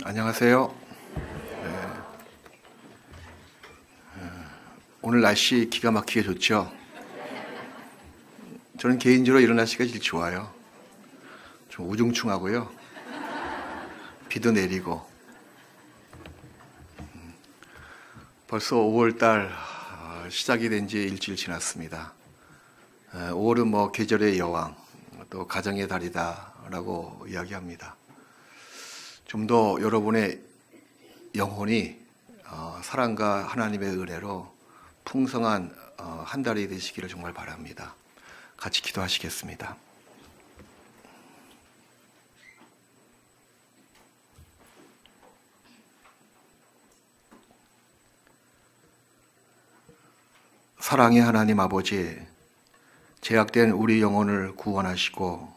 안녕하세요. 오늘 날씨 기가 막히게 좋죠? 저는 개인적으로 이런 날씨가 제일 좋아요. 좀 우중충하고요. 비도 내리고. 벌써 5월달 시작이 된 지 일주일 지났습니다. 5월은 계절의 여왕, 또 가정의 달이다라고 이야기합니다. 좀 더 여러분의 영혼이 사랑과 하나님의 은혜로 풍성한 한 달이 되시기를 정말 바랍니다. 같이 기도하시겠습니다. 사랑의 하나님 아버지, 죄악된 우리 영혼을 구원하시고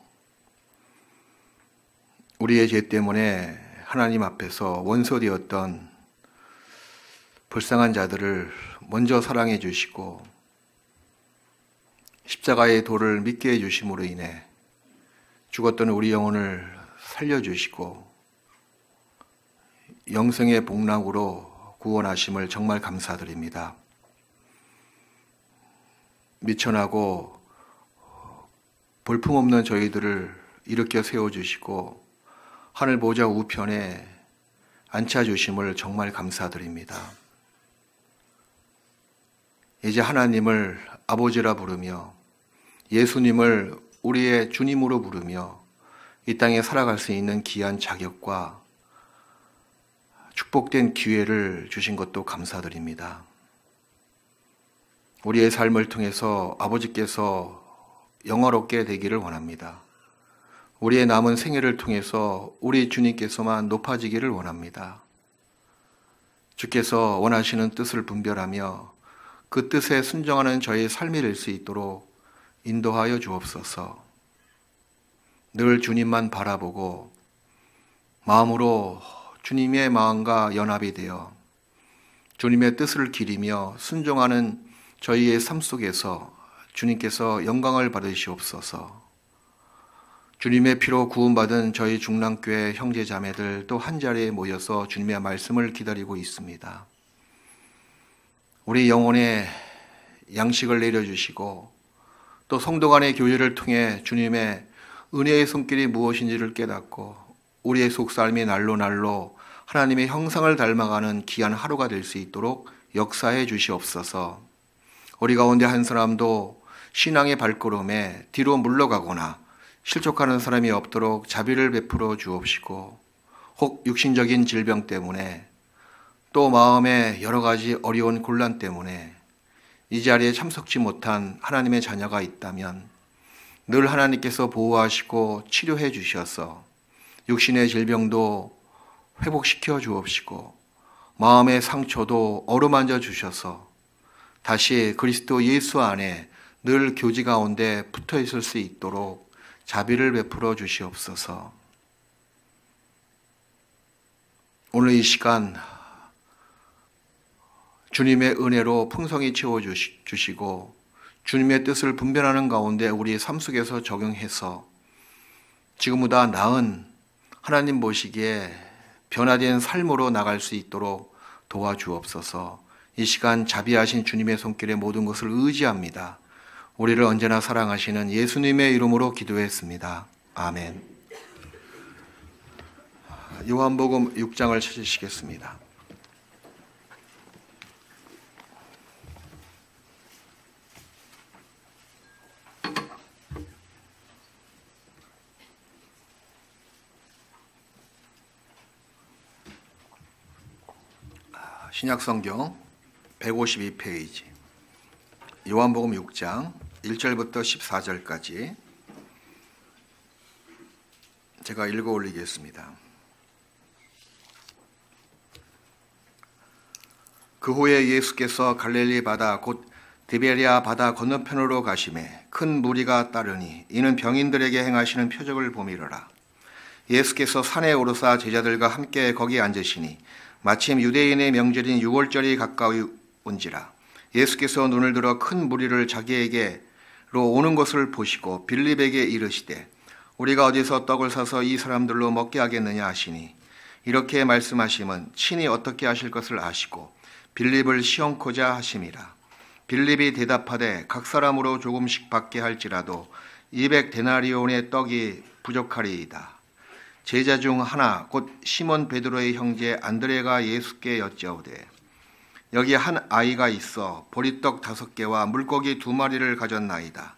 우리의 죄 때문에 하나님 앞에서 원소되었던 불쌍한 자들을 먼저 사랑해 주시고 십자가의 도를 믿게 해 주심으로 인해 죽었던 우리 영혼을 살려주시고 영생의 복락으로 구원하심을 정말 감사드립니다. 미천하고 볼품없는 저희들을 일으켜 세워주시고 하늘 보좌 우편에 앉혀주심을 정말 감사드립니다. 이제 하나님을 아버지라 부르며 예수님을 우리의 주님으로 부르며 이 땅에 살아갈 수 있는 귀한 자격과 축복된 기회를 주신 것도 감사드립니다. 우리의 삶을 통해서 아버지께서 영화롭게 되기를 원합니다. 우리의 남은 생애를 통해서 우리 주님께서만 높아지기를 원합니다. 주께서 원하시는 뜻을 분별하며 그 뜻에 순종하는 저의 삶이 될 수 있도록 인도하여 주옵소서. 늘 주님만 바라보고 마음으로 주님의 마음과 연합이 되어 주님의 뜻을 기리며 순종하는 저희의 삶 속에서 주님께서 영광을 받으시옵소서. 주님의 피로 구원받은 저희 중랑교회 형제 자매들 또 한자리에 모여서 주님의 말씀을 기다리고 있습니다. 우리 영혼에 양식을 내려주시고 또 성도 간의 교제를 통해 주님의 은혜의 손길이 무엇인지를 깨닫고 우리의 속삶이 날로 날로 하나님의 형상을 닮아가는 귀한 하루가 될 수 있도록 역사해 주시옵소서. 우리 가운데 한 사람도 신앙의 발걸음에 뒤로 물러가거나 실족하는 사람이 없도록 자비를 베풀어 주옵시고 혹 육신적인 질병 때문에 또 마음에 여러 가지 어려운 곤란 때문에 이 자리에 참석지 못한 하나님의 자녀가 있다면 늘 하나님께서 보호하시고 치료해 주셔서 육신의 질병도 회복시켜 주옵시고 마음의 상처도 어루만져 주셔서 다시 그리스도 예수 안에 늘 교제 가운데 붙어 있을 수 있도록 자비를 베풀어 주시옵소서. 오늘 이 시간 주님의 은혜로 풍성히 채워주시고 주님의 뜻을 분별하는 가운데 우리의 삶 속에서 적용해서 지금보다 나은 하나님 보시기에 변화된 삶으로 나갈 수 있도록 도와주옵소서. 이 시간 자비하신 주님의 손길에 모든 것을 의지합니다. 우리를 언제나 사랑하시는 예수님의 이름으로 기도했습니다. 아멘. 요한복음 6장을 찾으시겠습니다. 신약성경 152페이지 요한복음 6장 1절부터 14절까지 제가 읽어 올리겠습니다. 그 후에 예수께서 갈릴리 바다 곧 디베리아 바다 건너편으로 가시매 큰 무리가 따르니 이는 병인들에게 행하시는 표적을 보미러라. 예수께서 산에 오르사 제자들과 함께 거기 앉으시니 마침 유대인의 명절인 유월절이 가까이 온지라. 예수께서 눈을 들어 큰 무리를 자기에게로 오는 것을 보시고 빌립에게 이르시되 우리가 어디서 떡을 사서 이 사람들로 먹게 하겠느냐 하시니 이렇게 말씀하심은 친히 어떻게 하실 것을 아시고 빌립을 시험코자 하심이라. 빌립이 대답하되 각 사람으로 조금씩 받게 할지라도 200데나리온의 떡이 부족하리이다. 제자 중 하나 곧 시몬 베드로의 형제 안드레가 예수께 여짜오되 여기 한 아이가 있어 보리떡 5개와 물고기 2마리를 가졌나이다.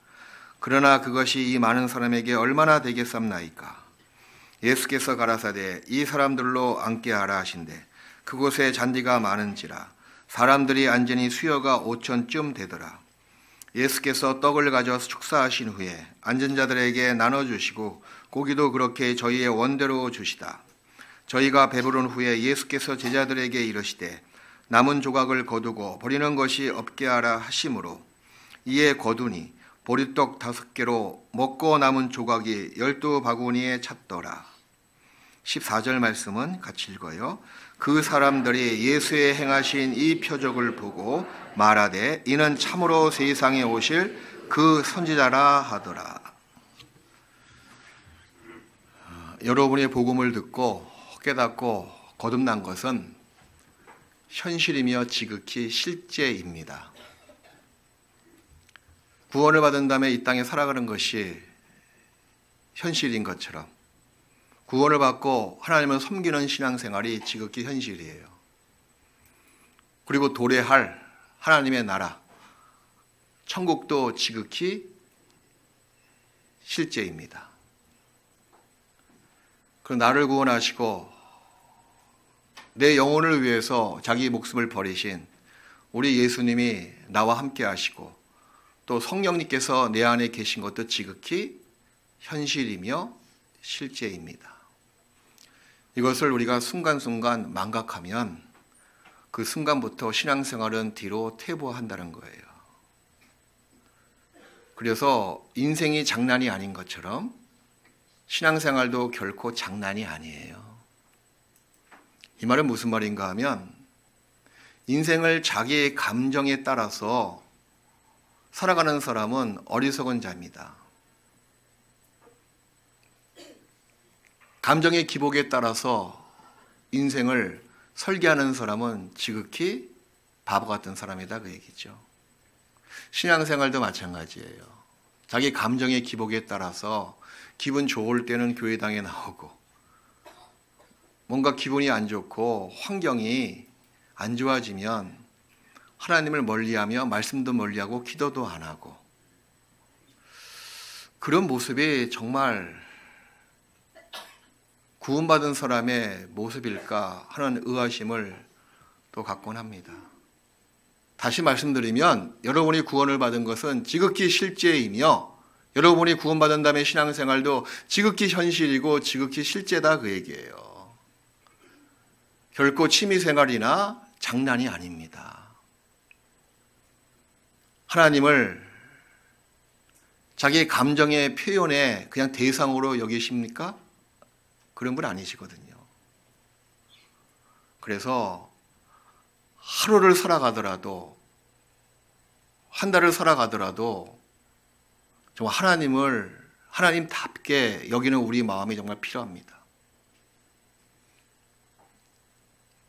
그러나 그것이 이 많은 사람에게 얼마나 되겠삼나이까. 예수께서 가라사대 이 사람들로 앉게 하라 하신대 그곳에 잔디가 많은지라 사람들이 앉으니 수요가 5,000쯤 되더라. 예수께서 떡을 가져 축사하신 후에 앉은 자들에게 나눠주시고 고기도 그렇게 저희의 원대로 주시다. 저희가 배부른 후에 예수께서 제자들에게 이르시되 남은 조각을 거두고 버리는 것이 없게 하라 하심으로 이에 거두니 보리떡 5개로 먹고 남은 조각이 12바구니에 찼더라. 14절 말씀은 같이 읽어요. 그 사람들이 예수의 행하신 이 표적을 보고 말하되 이는 참으로 세상에 오실 그 선지자라 하더라. 여러분이 복음을 듣고 깨닫고 거듭난 것은 현실이며 지극히 실제입니다. 구원을 받은 다음에 이 땅에 살아가는 것이 현실인 것처럼 구원을 받고 하나님을 섬기는 신앙생활이 지극히 현실이에요. 그리고 도래할 하나님의 나라, 천국도 지극히 실제입니다. 그 나를 구원하시고 내 영혼을 위해서 자기 목숨을 버리신 우리 예수님이 나와 함께 하시고 또 성령님께서 내 안에 계신 것도 지극히 현실이며 실제입니다. 이것을 우리가 순간순간 망각하면 그 순간부터 신앙생활은 뒤로 퇴보한다는 거예요. 그래서 인생이 장난이 아닌 것처럼 신앙생활도 결코 장난이 아니에요. 이 말은 무슨 말인가 하면 인생을 자기의 감정에 따라서 살아가는 사람은 어리석은 자입니다. 감정의 기복에 따라서 인생을 설계하는 사람은 지극히 바보 같은 사람이다 그 얘기죠. 신앙생활도 마찬가지예요. 자기 감정의 기복에 따라서 기분 좋을 때는 교회당에 나오고 뭔가 기분이 안 좋고 환경이 안 좋아지면 하나님을 멀리하며 말씀도 멀리하고 기도도 안 하고 그런 모습이 정말 구원받은 사람의 모습일까 하는 의아심을 또 갖곤 합니다. 다시 말씀드리면 여러분이 구원을 받은 것은 지극히 실제이며 여러분이 구원받은 다음에 신앙생활도 지극히 현실이고 지극히 실제다 그 얘기예요. 결코 취미생활이나 장난이 아닙니다. 하나님을 자기 감정의 표현에 그냥 대상으로 여기십니까? 그런 분 아니시거든요. 그래서 하루를 살아가더라도 한 달을 살아가더라도 정말 하나님을 하나님답게 여기는 우리 마음이 정말 필요합니다.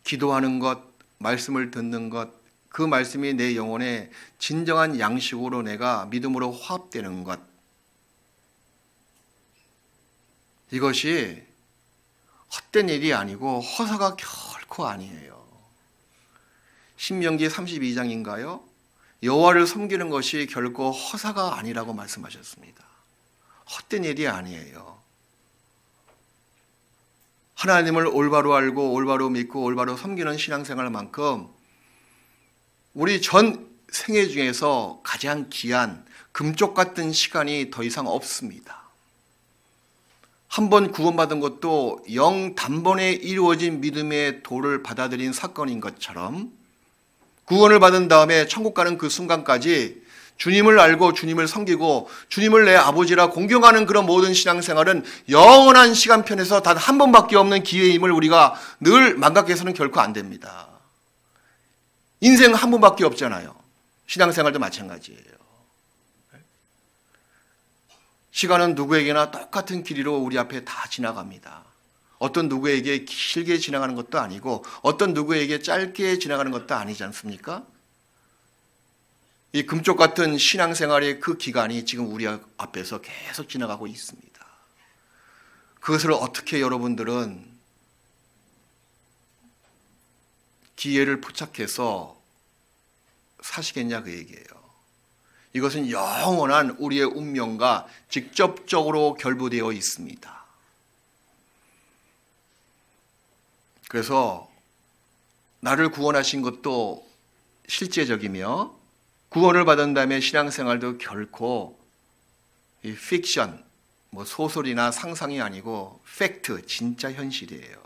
기도하는 것, 말씀을 듣는 것, 그 말씀이 내 영혼에 진정한 양식으로 내가 믿음으로 화합되는 것, 이것이 헛된 일이 아니고 허사가 결코 아니에요. 신명기 32장인가요? 여호와를 섬기는 것이 결코 허사가 아니라고 말씀하셨습니다. 헛된 일이 아니에요. 하나님을 올바로 알고 올바로 믿고 올바로 섬기는 신앙생활만큼 우리 전 생애 중에서 가장 귀한 금쪽 같은 시간이 더 이상 없습니다. 한 번 구원받은 것도 영 단번에 이루어진 믿음의 도를 받아들인 사건인 것처럼 구원을 받은 다음에 천국 가는 그 순간까지 주님을 알고 주님을 섬기고 주님을 내 아버지라 공경하는 그런 모든 신앙생활은 영원한 시간편에서 단 한 번밖에 없는 기회임을 우리가 늘 망각해서는 결코 안 됩니다. 인생 한 번밖에 없잖아요. 신앙생활도 마찬가지예요. 시간은 누구에게나 똑같은 길이로 우리 앞에 다 지나갑니다. 어떤 누구에게 길게 지나가는 것도 아니고 어떤 누구에게 짧게 지나가는 것도 아니지 않습니까? 이 금쪽 같은 신앙생활의 그 기간이 지금 우리 앞에서 계속 지나가고 있습니다. 그것을 어떻게 여러분들은 기회를 포착해서 사시겠냐 그 얘기예요. 이것은 영원한 우리의 운명과 직접적으로 결부되어 있습니다. 그래서 나를 구원하신 것도 실제적이며 구원을 받은 다음에 신앙생활도 결코 이 픽션, 소설이나 상상이 아니고 팩트, 진짜 현실이에요.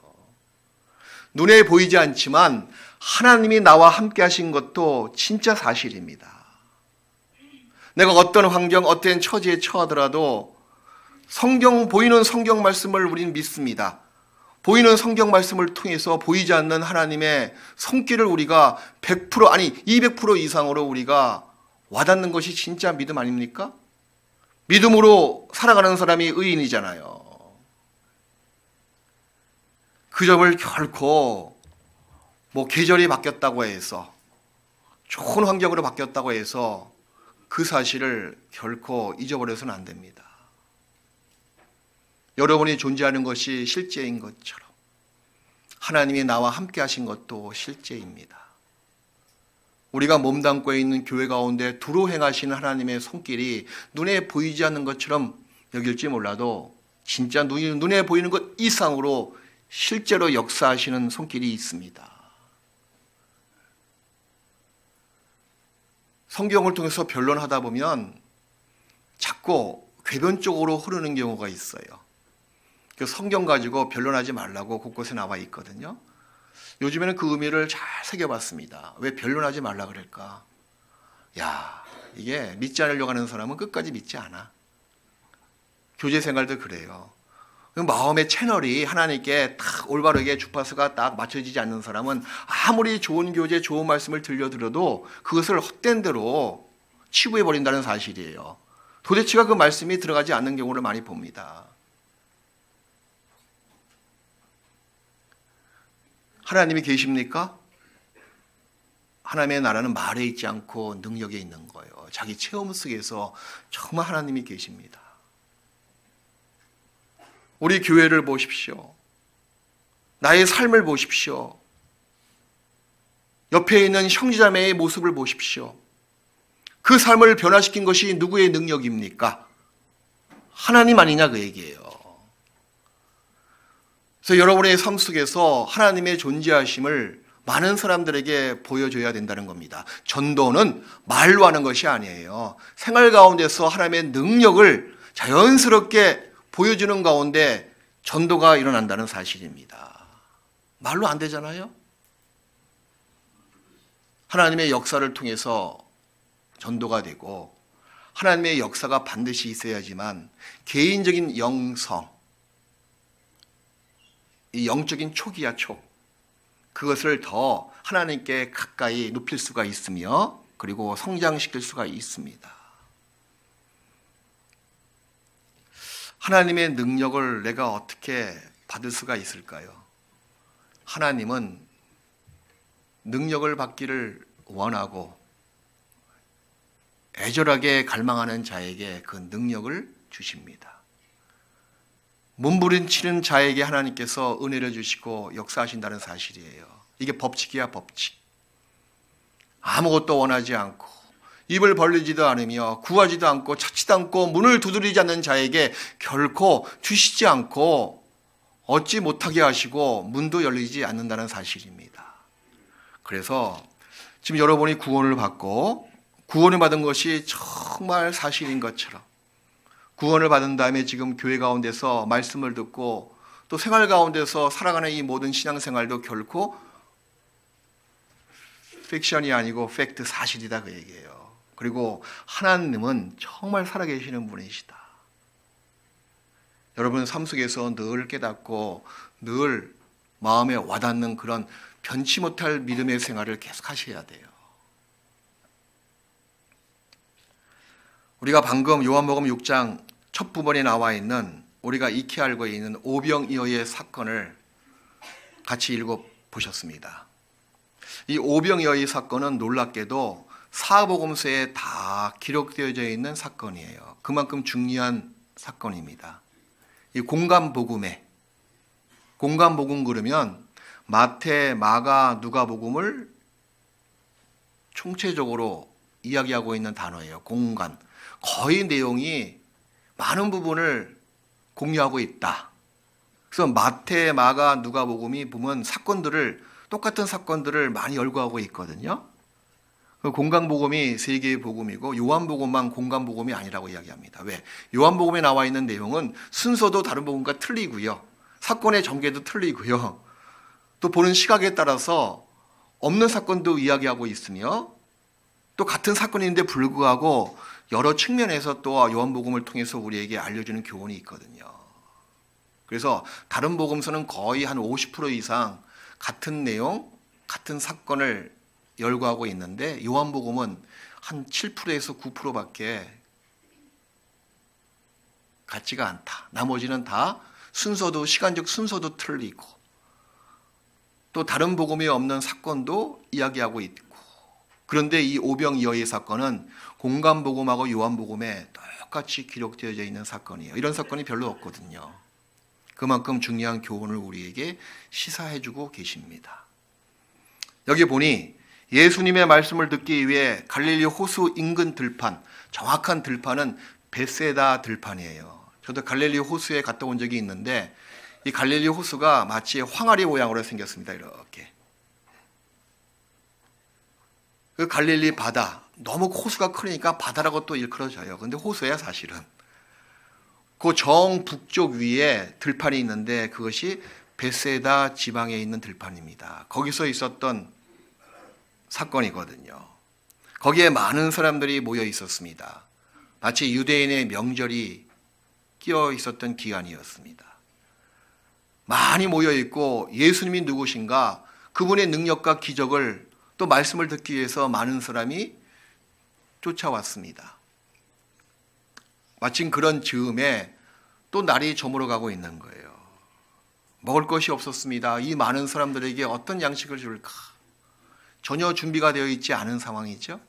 눈에 보이지 않지만 하나님이 나와 함께 하신 것도 진짜 사실입니다. 내가 어떤 환경, 어떤 처지에 처하더라도 보이는 성경 말씀을 우리는 믿습니다. 보이는 성경 말씀을 통해서 보이지 않는 하나님의 손길을 우리가 100% 아니 200% 이상으로 우리가 와닿는 것이 진짜 믿음 아닙니까? 믿음으로 살아가는 사람이 의인이잖아요. 그 점을 결코 계절이 바뀌었다고 해서 좋은 환경으로 바뀌었다고 해서 그 사실을 결코 잊어버려서는 안 됩니다. 여러분이 존재하는 것이 실제인 것처럼 하나님이 나와 함께 하신 것도 실제입니다. 우리가 몸담고 있는 교회 가운데 두루 행하시는 하나님의 손길이 눈에 보이지 않는 것처럼 여길지 몰라도 진짜 눈에 보이는 것 이상으로 실제로 역사하시는 손길이 있습니다. 성경을 통해서 변론하다 보면 자꾸 궤변 쪽으로 흐르는 경우가 있어요. 그 성경 가지고 변론하지 말라고 곳곳에 나와 있거든요. 요즘에는 그 의미를 잘 새겨봤습니다. 왜 변론하지 말라 그럴까? 이게 믿지 않으려고 하는 사람은 끝까지 믿지 않아. 교제 생활도 그래요. 마음의 채널이 하나님께 딱 올바르게 주파수가 딱 맞춰지지 않는 사람은 아무리 좋은 교제, 좋은 말씀을 들려드려도 그것을 헛된 대로 치부해버린다는 사실이에요. 도대체가 그 말씀이 들어가지 않는 경우를 많이 봅니다. 하나님이 계십니까? 하나님의 나라는 말에 있지 않고 능력에 있는 거예요. 자기 체험 속에서 정말 하나님이 계십니다. 우리 교회를 보십시오. 나의 삶을 보십시오. 옆에 있는 형제자매의 모습을 보십시오. 그 삶을 변화시킨 것이 누구의 능력입니까? 하나님 아니냐 그 얘기예요. 그래서 여러분의 삶 속에서 하나님의 존재하심을 많은 사람들에게 보여줘야 된다는 겁니다. 전도는 말로 하는 것이 아니에요. 생활 가운데서 하나님의 능력을 자연스럽게 보여주는 가운데 전도가 일어난다는 사실입니다. 말로 안 되잖아요. 하나님의 역사를 통해서 전도가 되고 하나님의 역사가 반드시 있어야지만 개인적인 영성, 이 영적인 촉이야 촉. 그것을 더 하나님께 가까이 눕힐 수가 있으며 그리고 성장시킬 수가 있습니다. 하나님의 능력을 내가 어떻게 받을 수가 있을까요? 하나님은 능력을 받기를 원하고 애절하게 갈망하는 자에게 그 능력을 주십니다. 몸부림치는 자에게 하나님께서 은혜를 주시고 역사하신다는 사실이에요. 이게 법칙이야 법칙. 아무것도 원하지 않고 입을 벌리지도 않으며 구하지도 않고 찾지도 않고 문을 두드리지 않는 자에게 결코 주시지 않고 얻지 못하게 하시고 문도 열리지 않는다는 사실입니다. 그래서 지금 여러분이 구원을 받고 구원을 받은 것이 정말 사실인 것처럼 구원을 받은 다음에 지금 교회 가운데서 말씀을 듣고 또 생활 가운데서 살아가는 이 모든 신앙생활도 결코 픽션이 아니고 팩트 사실이다 그 얘기예요. 그리고 하나님은 정말 살아계시는 분이시다. 여러분 삶 속에서 늘 깨닫고 늘 마음에 와닿는 그런 변치 못할 믿음의 생활을 계속 하셔야 돼요. 우리가 방금 요한복음 6장 첫 부분에 나와 있는 우리가 익히 알고 있는 오병이어의 사건을 같이 읽어보셨습니다. 이 오병이어의 사건은 놀랍게도 사복음서에 다 기록되어져 있는 사건이에요. 그만큼 중요한 사건입니다. 이 공간복음 그러면 마태, 마가, 누가복음을 총체적으로 이야기하고 있는 단어예요. 공간. 거의 내용이 많은 부분을 공유하고 있다. 그래서 마태, 마가, 누가복음이 보면 똑같은 사건들을 많이 열거하고 있거든요. 공간복음이 세 개의 복음이고 요한복음만 공간복음이 아니라고 이야기합니다. 왜? 요한복음에 나와 있는 내용은 순서도 다른 복음과 틀리고요. 사건의 전개도 틀리고요. 또 보는 시각에 따라서 없는 사건도 이야기하고 있으며 또 같은 사건인데 불구하고 여러 측면에서 또 요한복음을 통해서 우리에게 알려주는 교훈이 있거든요. 그래서 다른 복음서는 거의 한 50% 이상 같은 내용, 같은 사건을 열거하고 있는데 요한복음은 한 7%에서 9%밖에 같지가 않다. 나머지는 다 시간적 순서도 틀리고 또 다른 복음이 없는 사건도 이야기하고 있고, 그런데 이 오병이어의 사건은 공간복음하고 요한복음에 똑같이 기록되어져 있는 사건이에요. 이런 사건이 별로 없거든요. 그만큼 중요한 교훈을 우리에게 시사해주고 계십니다. 여기 보니 예수님의 말씀을 듣기 위해 갈릴리 호수 인근 들판, 정확한 들판은 벳세다 들판이에요. 저도 갈릴리 호수에 갔다 온 적이 있는데 이 갈릴리 호수가 마치 항아리 모양으로 생겼습니다. 이렇게. 그 갈릴리 바다, 너무 호수가 크니까 바다라고 또 일컬어져요. 근데 호수야 사실은. 그 정북쪽 위에 들판이 있는데 그것이 벳세다 지방에 있는 들판입니다. 거기서 있었던 사건이거든요. 거기에 많은 사람들이 모여 있었습니다. 마치 유대인의 명절이 끼어 있었던 기간이었습니다. 많이 모여 있고 예수님이 누구신가, 그분의 능력과 기적을 또 말씀을 듣기 위해서 많은 사람이 쫓아왔습니다. 마침 그런 즈음에 또 날이 저물어가고 있는 거예요. 먹을 것이 없었습니다. 이 많은 사람들에게 어떤 양식을 줄까? 전혀 준비가 되어 있지 않은 상황이죠.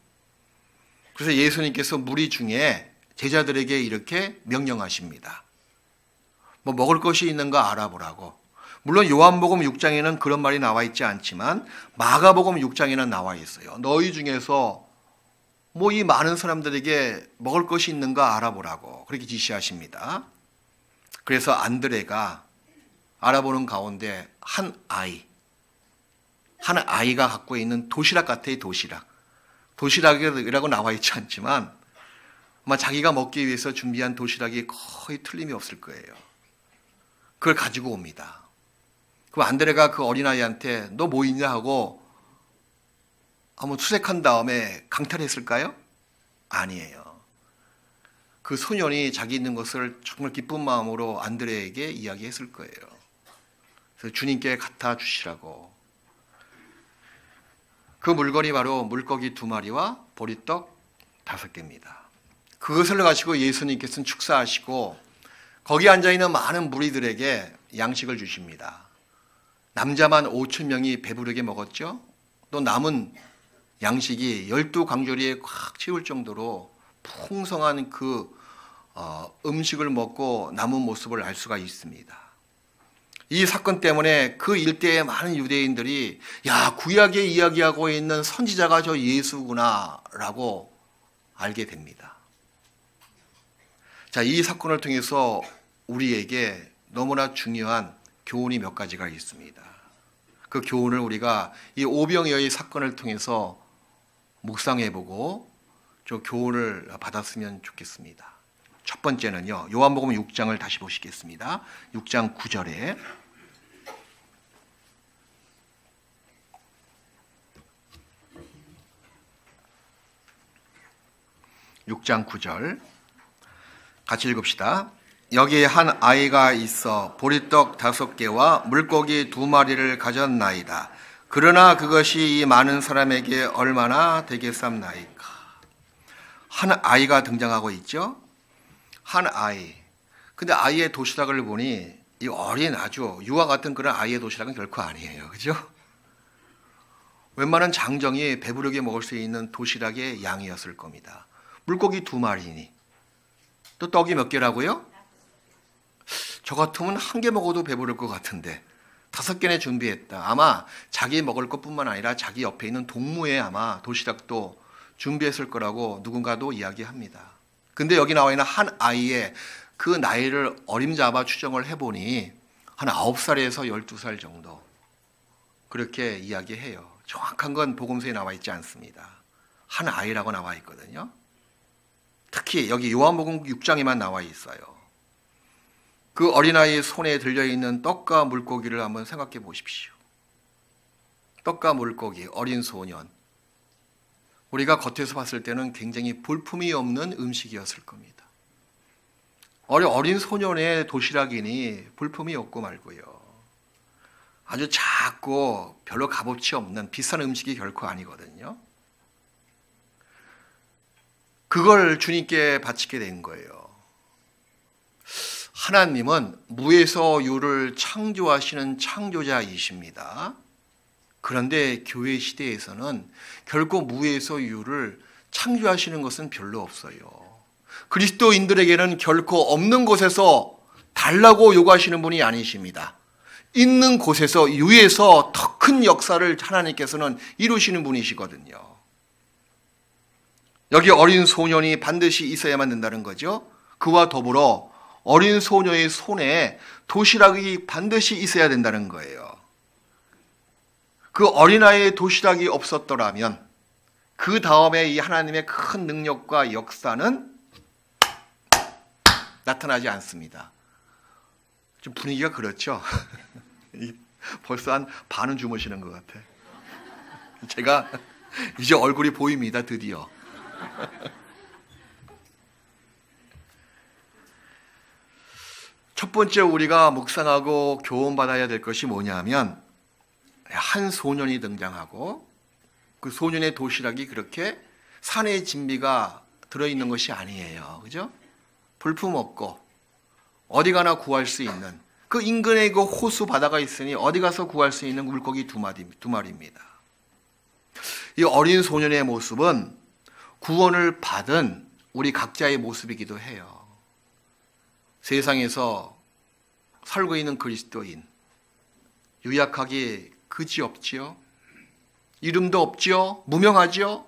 그래서 예수님께서 무리 중에 제자들에게 이렇게 명령하십니다. 먹을 것이 있는가 알아보라고. 물론 요한복음 6장에는 그런 말이 나와 있지 않지만 마가복음 6장에는 나와 있어요. 너희 중에서 이 많은 사람들에게 먹을 것이 있는가 알아보라고 그렇게 지시하십니다. 그래서 안드레가 알아보는 가운데 한 아이가 갖고 있는 도시락 같아요. 도시락이라고 나와 있지 않지만 아마 자기가 먹기 위해서 준비한 도시락이 거의 틀림이 없을 거예요. 그걸 가지고 옵니다. 그럼 안드레가 그 어린아이한테 너 뭐 있냐 하고 한번 수색한 다음에 강탈했을까요? 아니에요. 그 소년이 자기 있는 것을 정말 기쁜 마음으로 안드레에게 이야기했을 거예요. 그래서 주님께 갖다 주시라고. 그 물건이 바로 물고기 2마리와 보리떡 5개입니다. 그것을 가지고 예수님께서는 축사하시고 거기 앉아있는 많은 무리들에게 양식을 주십니다. 남자만 5,000명이 배부르게 먹었죠. 또 남은 양식이 12강조리에 꽉 채울 정도로 풍성한 그 음식을 먹고 남은 모습을 알 수가 있습니다. 이 사건 때문에 그 일대의 많은 유대인들이 구약에 이야기하고 있는 선지자가 저 예수구나 라고 알게 됩니다. 자, 이 사건을 통해서 우리에게 너무나 중요한 교훈이 몇 가지가 있습니다. 그 교훈을 우리가 이 오병이어의 사건을 통해서 묵상해보고 저 교훈을 받았으면 좋겠습니다. 첫 번째는요, 요한복음 6장을 다시 보시겠습니다. 6장 9절에 같이 읽읍시다. 여기에 한 아이가 있어 보리떡 5개와 물고기 2마리를 가졌나이다. 그러나 그것이 이 많은 사람에게 얼마나 되겠삼나이까. 한 아이가 등장하고 있죠. 한 아이. 근데 아이의 도시락을 보니 이 어린 아주 유아 같은 그런 아이의 도시락은 결코 아니에요. 그죠? 웬만한 장정이 배부르게 먹을 수 있는 도시락의 양이었을 겁니다. 물고기 2마리니 또 떡이 몇 개라고요? 저 같으면 1개 먹어도 배부를 것 같은데 5개나 준비했다. 아마 자기 먹을 것뿐만 아니라 자기 옆에 있는 동무에 아마 도시락도 준비했을 거라고 누군가도 이야기합니다. 근데 여기 나와 있는 한 아이의 그 나이를 어림잡아 추정을 해보니 한 9살에서 12살 정도 그렇게 이야기해요. 정확한 건 복음서에 나와 있지 않습니다. 한 아이라고 나와 있거든요. 특히 여기 요한복음 6장에만 나와 있어요. 그 어린아이의 손에 들려있는 떡과 물고기를 한번 생각해 보십시오. 떡과 물고기, 어린 소년. 우리가 겉에서 봤을 때는 굉장히 볼품이 없는 음식이었을 겁니다. 어린 소년의 도시락이니 볼품이 없고 말고요. 아주 작고 별로 값어치 없는 비싼 음식이 결코 아니거든요. 그걸 주님께 바치게 된 거예요. 하나님은 무에서 유를 창조하시는 창조자이십니다. 그런데 교회 시대에서는 결코 무에서 유를 창조하시는 것은 별로 없어요. 그리스도인들에게는 결코 없는 곳에서 달라고 요구하시는 분이 아니십니다. 있는 곳에서 유에서 더 큰 역사를 하나님께서는 이루시는 분이시거든요. 여기 어린 소년이 반드시 있어야만 된다는 거죠. 그와 더불어 어린 소녀의 손에 도시락이 반드시 있어야 된다는 거예요. 그 어린아이의 도시락이 없었더라면 그 다음에 이 하나님의 큰 능력과 역사는 나타나지 않습니다. 좀 분위기가 그렇죠? 벌써 한 반은 주무시는 것 같아. 제가 이제 얼굴이 보입니다, 드디어. 첫 번째 우리가 묵상하고 교훈받아야 될 것이 뭐냐면 한 소년이 등장하고 그 소년의 도시락이 그렇게 산의 진미가 들어있는 것이 아니에요. 그죠? 볼품 없고 어디 가나 구할 수 있는 그 인근에 그 호수 바다가 있으니 어디 가서 구할 수 있는 물고기 2마리입니다. 이 어린 소년의 모습은 구원을 받은 우리 각자의 모습이기도 해요. 세상에서 살고 있는 그리스도인, 유약하기 그지없지요. 이름도 없지요. 무명하지요.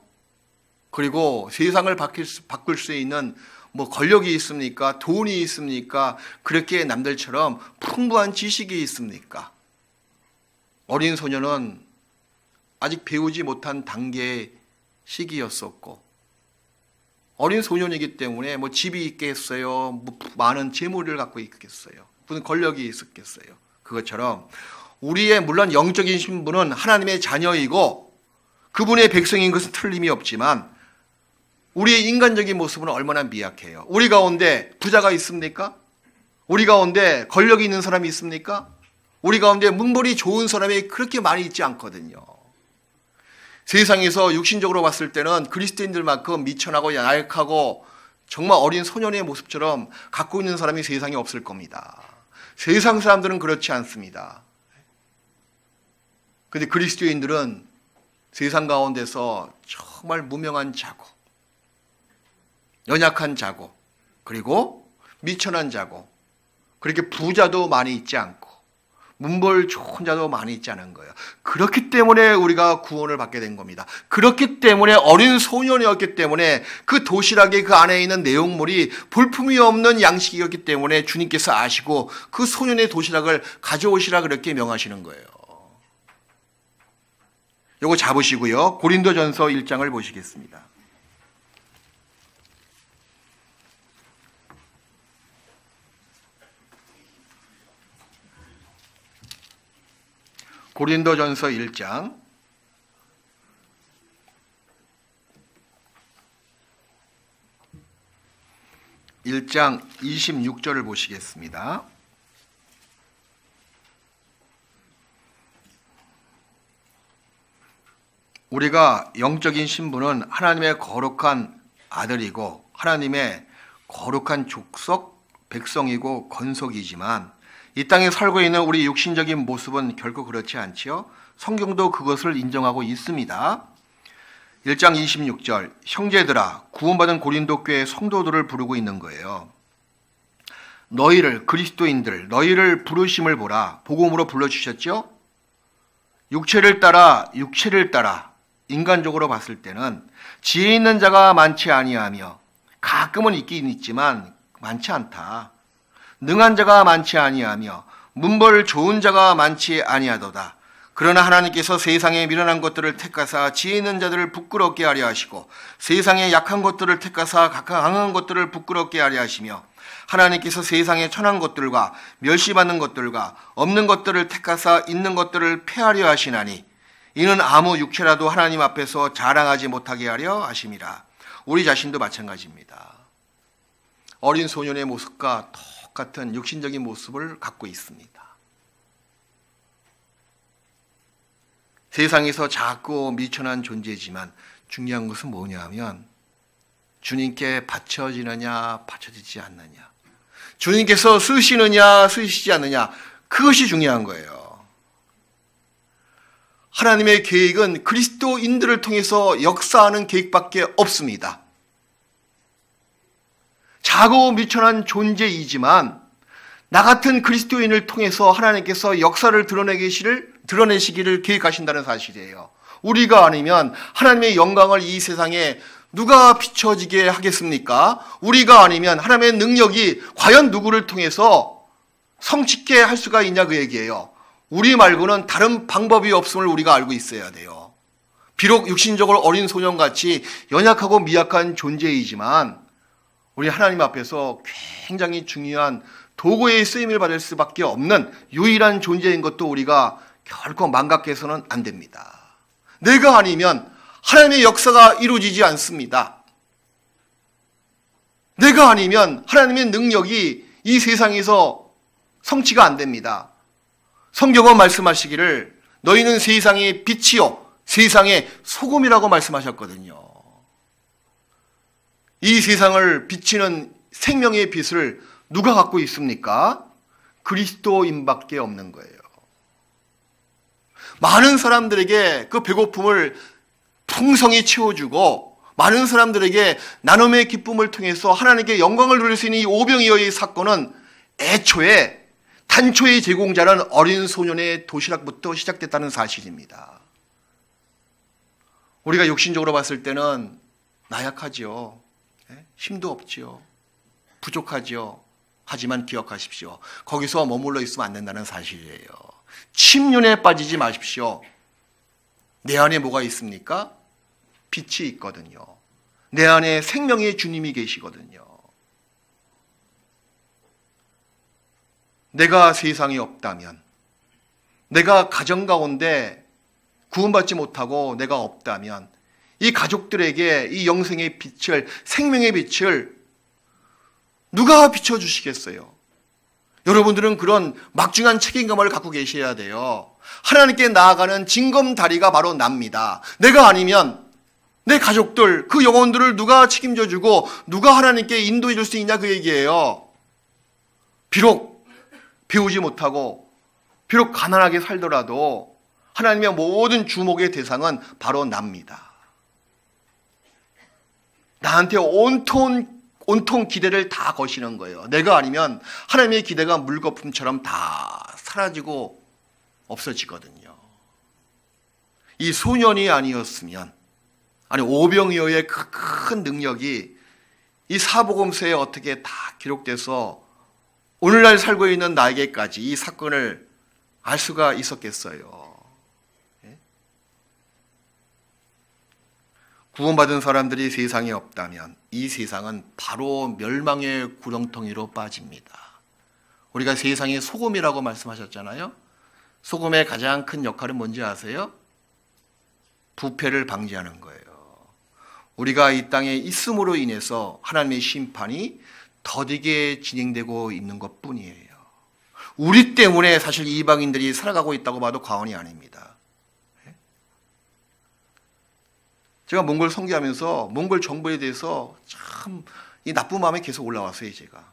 그리고 세상을 바꿀 수 있는 뭐 권력이 있습니까? 돈이 있습니까? 그렇게 남들처럼 풍부한 지식이 있습니까? 어린 소년은 아직 배우지 못한 단계의 시기였었고 어린 소년이기 때문에 뭐 집이 있겠어요? 뭐 많은 재물을 갖고 있겠어요? 무슨 권력이 있었겠어요? 그것처럼 우리의 물론 영적인 신분은 하나님의 자녀이고 그분의 백성인 것은 틀림이 없지만 우리의 인간적인 모습은 얼마나 미약해요. 우리 가운데 부자가 있습니까? 우리 가운데 권력이 있는 사람이 있습니까? 우리 가운데 문벌이 좋은 사람이 그렇게 많이 있지 않거든요. 세상에서 육신적으로 봤을 때는 그리스도인들만큼 미천하고 나약하고 정말 어린 소년의 모습처럼 갖고 있는 사람이 세상에 없을 겁니다. 세상 사람들은 그렇지 않습니다. 그런데 그리스도인들은 세상 가운데서 정말 무명한 자고 연약한 자고 그리고 미천한 자고 그렇게 부자도 많이 있지 않고 문벌 좋은 자도 많이 있지 않은 거예요. 그렇기 때문에 우리가 구원을 받게 된 겁니다. 그렇기 때문에 어린 소년이었기 때문에 그 도시락의 그 안에 있는 내용물이 볼품이 없는 양식이었기 때문에 주님께서 아시고 그 소년의 도시락을 가져오시라 그렇게 명하시는 거예요. 요거 잡으시고요. 고린도전서 1장을 보시겠습니다. 고린도전서 1장 26절을 보시겠습니다. 우리가 영적인 신분은 하나님의 거룩한 아들이고 하나님의 거룩한 족속 백성이고 건석이지만 이 땅에 살고 있는 우리 육신적인 모습은 결코 그렇지 않지요. 성경도 그것을 인정하고 있습니다. 1장 26절, 형제들아, 구원받은 고린도 교회 성도들을 부르고 있는 거예요. 너희를, 그리스도인들, 너희를 부르심을 보라. 복음으로 불러주셨죠? 육체를 따라 인간적으로 봤을 때는 지혜 있는 자가 많지 아니하며 가끔은 있긴 있지만 많지 않다. 능한 자가 많지 아니하며 문벌 좋은 자가 많지 아니하도다. 그러나 하나님께서 세상에 미련한 것들을 택하사 지혜 있는 자들을 부끄럽게 하려 하시고 세상에 약한 것들을 택하사 강한 것들을 부끄럽게 하려 하시며 하나님께서 세상에 천한 것들과 멸시받는 것들과 없는 것들을 택하사 있는 것들을 폐하려 하시나니 이는 아무 육체라도 하나님 앞에서 자랑하지 못하게 하려 하심이라. 우리 자신도 마찬가지입니다. 어린 소년의 모습과 똑같은 육신적인 모습을 갖고 있습니다. 세상에서 작고 미천한 존재지만 중요한 것은 뭐냐면 주님께 바쳐지느냐 바쳐지지 않느냐, 주님께서 쓰시느냐 쓰시지 않느냐, 그것이 중요한 거예요. 하나님의 계획은 그리스도인들을 통해서 역사하는 계획밖에 없습니다. 작고 미천한 존재이지만 나 같은 그리스도인을 통해서 하나님께서 역사를 드러내시기를 계획하신다는 사실이에요. 우리가 아니면 하나님의 영광을 이 세상에 누가 비춰지게 하겠습니까? 우리가 아니면 하나님의 능력이 과연 누구를 통해서 성취게 할 수가 있냐, 그 얘기예요. 우리 말고는 다른 방법이 없음을 우리가 알고 있어야 돼요. 비록 육신적으로 어린 소년같이 연약하고 미약한 존재이지만 우리 하나님 앞에서 굉장히 중요한 도구의 쓰임을 받을 수밖에 없는 유일한 존재인 것도 우리가 결코 망각해서는 안 됩니다. 내가 아니면 하나님의 역사가 이루어지지 않습니다. 내가 아니면 하나님의 능력이 이 세상에서 성취가 안 됩니다. 성경은 말씀하시기를 너희는 세상의 빛이요 세상의 소금이라고 말씀하셨거든요. 이 세상을 비치는 생명의 빛을 누가 갖고 있습니까? 그리스도인밖에 없는 거예요. 많은 사람들에게 그 배고픔을 풍성히 채워주고 많은 사람들에게 나눔의 기쁨을 통해서 하나님께 영광을 누릴 수 있는 이 오병이어의 사건은 애초에 단초의 제공자는 어린 소년의 도시락부터 시작됐다는 사실입니다. 우리가 육신적으로 봤을 때는 나약하지요. 힘도 없지요. 부족하지요. 하지만 기억하십시오. 거기서 머물러 있으면 안 된다는 사실이에요. 침륜에 빠지지 마십시오. 내 안에 뭐가 있습니까? 빛이 있거든요. 내 안에 생명의 주님이 계시거든요. 내가 세상에 없다면, 내가 가정 가운데 구원받지 못하고 내가 없다면 이 가족들에게 이 영생의 빛을, 생명의 빛을 누가 비춰주시겠어요? 여러분들은 그런 막중한 책임감을 갖고 계셔야 돼요. 하나님께 나아가는 징검다리가 바로 납니다. 내가 아니면 내 가족들, 그 영혼들을 누가 책임져 주고 누가 하나님께 인도해 줄 수 있냐, 그 얘기예요. 비록 배우지 못하고 비록 가난하게 살더라도 하나님의 모든 주목의 대상은 바로 납니다. 나한테 온통 기대를 다 거시는 거예요. 내가 아니면 하나님의 기대가 물거품처럼 다 사라지고 없어지거든요. 이 소년이 아니었으면, 아니 오병이어의 그 큰 능력이 이 사복음서에 어떻게 다 기록돼서 오늘날 살고 있는 나에게까지 이 사건을 알 수가 있었겠어요. 구원받은 사람들이 세상에 없다면 이 세상은 바로 멸망의 구렁텅이로 빠집니다. 우리가 세상의 소금이라고 말씀하셨잖아요. 소금의 가장 큰 역할은 뭔지 아세요? 부패를 방지하는 거예요. 우리가 이 땅에 있음으로 인해서 하나님의 심판이 더디게 진행되고 있는 것뿐이에요. 우리 때문에 사실 이방인들이 살아가고 있다고 봐도 과언이 아닙니다. 제가 몽골 선교하면서 몽골 정부에 대해서 참 이 나쁜 마음이 계속 올라왔어요, 제가.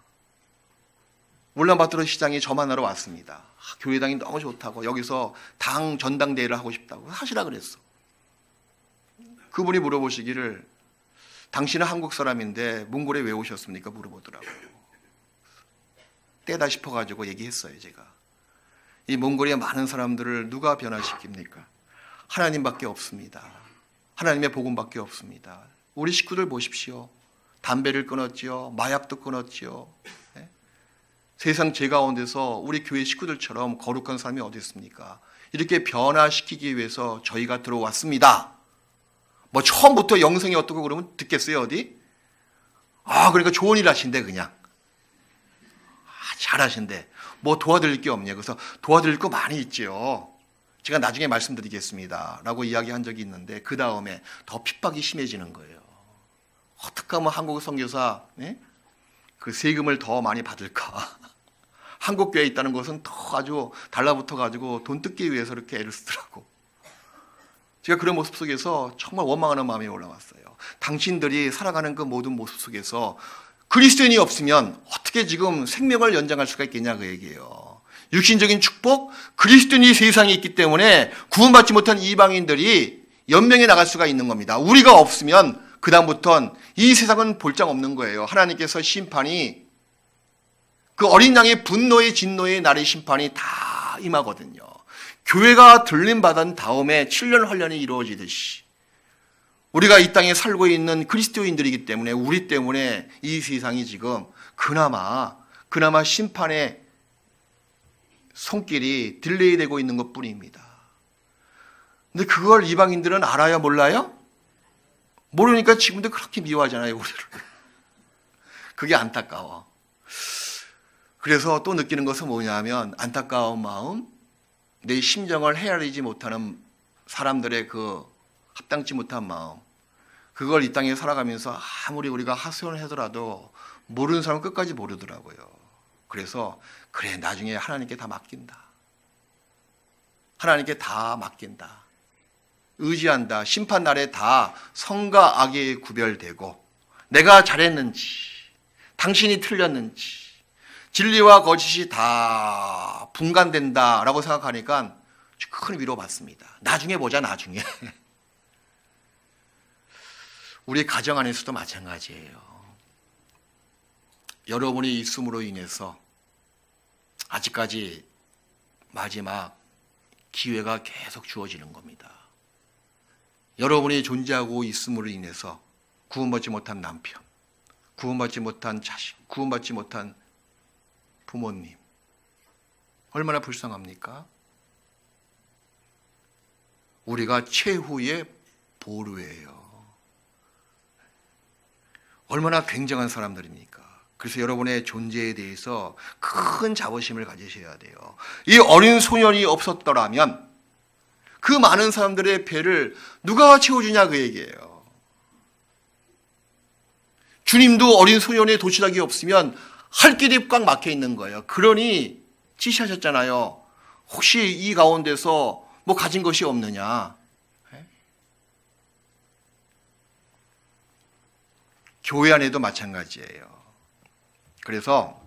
울란바토르 시장이 저 만나러 왔습니다. 교회당이 너무 좋다고 여기서 당 전당대회를 하고 싶다고 하시라 그랬어. 그분이 물어보시기를 당신은 한국 사람인데 몽골에 왜 오셨습니까? 물어보더라고요. 때다 싶어가지고 얘기했어요. 제가 이 몽골의 많은 사람들을 누가 변화시킵니까? 하나님밖에 없습니다. 하나님의 복음밖에 없습니다. 우리 식구들 보십시오. 담배를 끊었지요. 마약도 끊었지요. 네? 세상 제 가운데서 우리 교회 식구들처럼 거룩한 사람이 어디 있습니까? 이렇게 변화시키기 위해서 저희가 들어왔습니다. 뭐 처음부터 영성이 어떻고 그러면 듣겠어요 어디? 그러니까 좋은 일 하신대 그냥. 잘하신대. 뭐 도와드릴 게 없냐. 그래서 도와드릴 거 많이 있지요. 제가 나중에 말씀드리겠습니다 라고 이야기한 적이 있는데 그 다음에 더 핍박이 심해지는 거예요. 어떻게 하면 한국 선교사 그 세금을 더 많이 받을까. 한국 교회에 있다는 것은 더 아주 달라붙어 가지고 돈 뜯기 위해서 이렇게 애를 쓰더라고. 제가 그런 모습 속에서 정말 원망하는 마음이 올라왔어요. 당신들이 살아가는 그 모든 모습 속에서 그리스도인이 없으면 어떻게 지금 생명을 연장할 수가 있겠냐 그 얘기예요. 육신적인 축복, 그리스도인이 세상에 있기 때문에 구원받지 못한 이방인들이 연명해 나갈 수가 있는 겁니다. 우리가 없으면 그 다음부터는 이 세상은 볼장 없는 거예요. 하나님께서 심판이 그 어린 양의 분노의 진노의 날의 심판이 다 임하거든요. 교회가 들림받은 다음에 7년 환련이 이루어지듯이 우리가 이 땅에 살고 있는 그리스도인들이기 때문에 우리 때문에 이 세상이 지금 그나마 심판의 손길이 딜레이되고 있는 것뿐입니다. 근데 그걸 이방인들은 알아요 몰라요? 모르니까 지금도 그렇게 미워하잖아요 우리를. 그게 안타까워. 그래서 또 느끼는 것은 뭐냐면 안타까운 마음, 내 심정을 헤아리지 못하는 사람들의 그 합당치 못한 마음, 그걸 이 땅에 살아가면서 아무리 우리가 하소연을 하더라도 모르는 사람은 끝까지 모르더라고요. 그래서 그래 나중에 하나님께 다 맡긴다. 하나님께 다 맡긴다. 의지한다. 심판날에 다 선과 악이 구별되고 내가 잘했는지 당신이 틀렸는지 진리와 거짓이 다 분간된다라고 생각하니까 큰 위로 받습니다. 나중에 보자 나중에. 우리 가정 안에서도 마찬가지예요. 여러분이 있음으로 인해서 아직까지 마지막 기회가 계속 주어지는 겁니다. 여러분이 존재하고 있음으로 인해서 구원받지 못한 남편, 구원받지 못한 자식, 구원받지 못한 부모님, 얼마나 불쌍합니까? 우리가 최후의 보루예요. 얼마나 굉장한 사람들입니까? 그래서 여러분의 존재에 대해서 큰 자부심을 가지셔야 돼요. 이 어린 소년이 없었더라면 그 많은 사람들의 배를 누가 채워주냐 그 얘기예요. 주님도 어린 소년의 도시락이 없으면 할 길이 꽉 막혀 있는 거예요. 그러니 지시하셨잖아요. 혹시 이 가운데서 뭐 가진 것이 없느냐. 교회 안에도 마찬가지예요. 그래서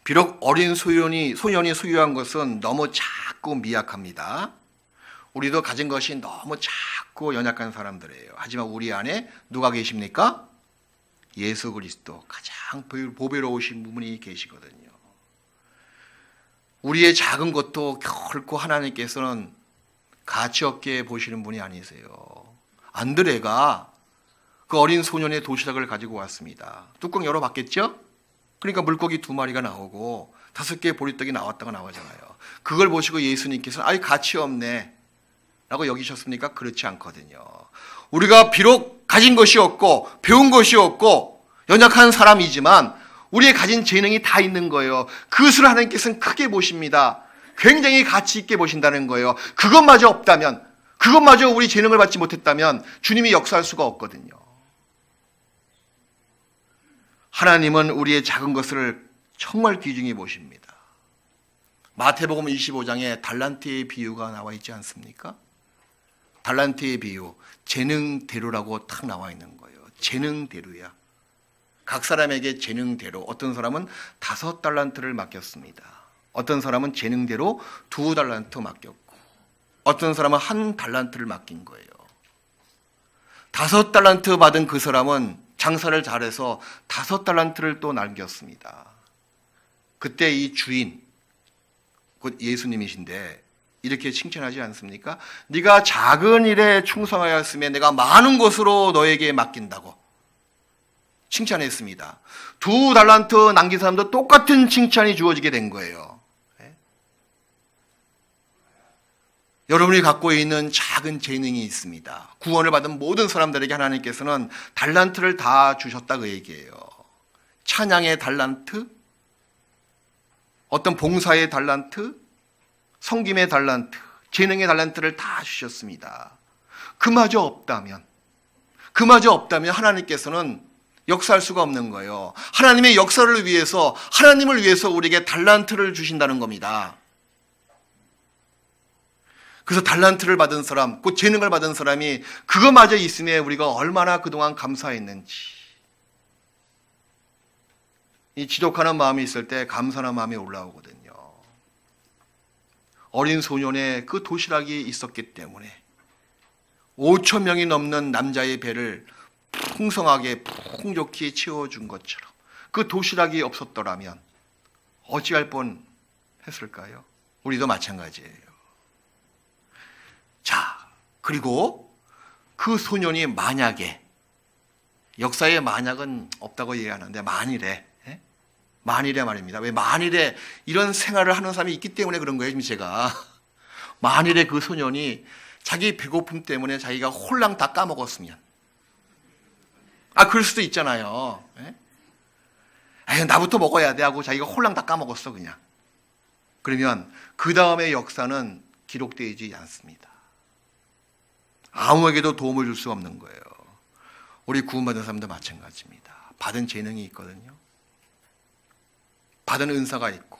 비록 어린 소년이 소유한 것은 너무 작고 미약합니다. 우리도 가진 것이 너무 작고 연약한 사람들이에요. 하지만 우리 안에 누가 계십니까? 예수 그리스도 가장 보배로우신 분이 계시거든요. 우리의 작은 것도 결코 하나님께서는 가치 없게 보시는 분이 아니세요. 안드레가 그 어린 소년의 도시락을 가지고 왔습니다. 뚜껑 열어봤겠죠? 그러니까 물고기 2마리가 나오고 5개의 보리떡이 나왔다가 나오잖아요. 그걸 보시고 예수님께서는 아이 가치 없네 라고 여기셨습니까? 그렇지 않거든요. 우리가 비록 가진 것이 없고 배운 것이 없고 연약한 사람이지만 우리의 가진 재능이 다 있는 거예요. 그것을 하나님께서는 크게 보십니다. 굉장히 가치 있게 보신다는 거예요. 그것마저 없다면, 그것마저 우리 재능을 받지 못했다면 주님이 역사할 수가 없거든요. 하나님은 우리의 작은 것을 정말 귀중히 보십니다. 마태복음 25장에 달란트의 비유가 나와 있지 않습니까? 달란트의 비유, 재능대로라고 탁 나와 있는 거예요. 재능대로야. 각 사람에게 재능대로 어떤 사람은 5달란트를 맡겼습니다. 어떤 사람은 재능대로 2달란트 맡겼고 어떤 사람은 1달란트를 맡긴 거예요. 5달란트 받은 그 사람은 장사를 잘해서 5달란트를 또 남겼습니다. 그때 이 주인, 곧 예수님이신데 이렇게 칭찬하지 않습니까? 네가 작은 일에 충성하였으면 내가 많은 것으로 너에게 맡긴다고 칭찬했습니다. 2달란트 남긴 사람도 똑같은 칭찬이 주어지게 된 거예요. 네? 여러분이 갖고 있는 작은 재능이 있습니다. 구원을 받은 모든 사람들에게 하나님께서는 달란트를 다 주셨다 그 얘기예요. 찬양의 달란트, 어떤 봉사의 달란트, 섬김의 달란트, 재능의 달란트를 다 주셨습니다. 그마저 없다면 하나님께서는 역사할 수가 없는 거예요. 하나님의 역사를 위해서, 하나님을 위해서 우리에게 달란트를 주신다는 겁니다. 그래서 달란트를 받은 사람, 곧 재능을 받은 사람이 그거마저 있음에 우리가 얼마나 그동안 감사했는지. 이 지독하는 마음이 있을 때 감사하는 마음이 올라오거든요. 어린 소년의 그 도시락이 있었기 때문에 5천 명이 넘는 남자의 배를 풍성하게 풍족히 채워준 것처럼 그 도시락이 없었더라면 어찌할 뻔 했을까요? 우리도 마찬가지예요. 자, 그리고 그 소년이 만약에, 역사에 만약은 없다고 얘기하는데 만일에 말입니다. 왜 만일에 이런 생활을 하는 사람이 있기 때문에 그런 거예요, 지금 제가. 만일에 그 소년이 자기 배고픔 때문에 자기가 홀랑 다 까먹었으면. 그럴 수도 있잖아요. 나부터 먹어야 돼 하고 자기가 홀랑 다 까먹었어, 그냥. 그러면 그 다음의 역사는 기록되지 않습니다. 아무에게도 도움을 줄 수 없는 거예요. 우리 구원받은 사람도 마찬가지입니다. 받은 재능이 있거든요. 받은 은사가 있고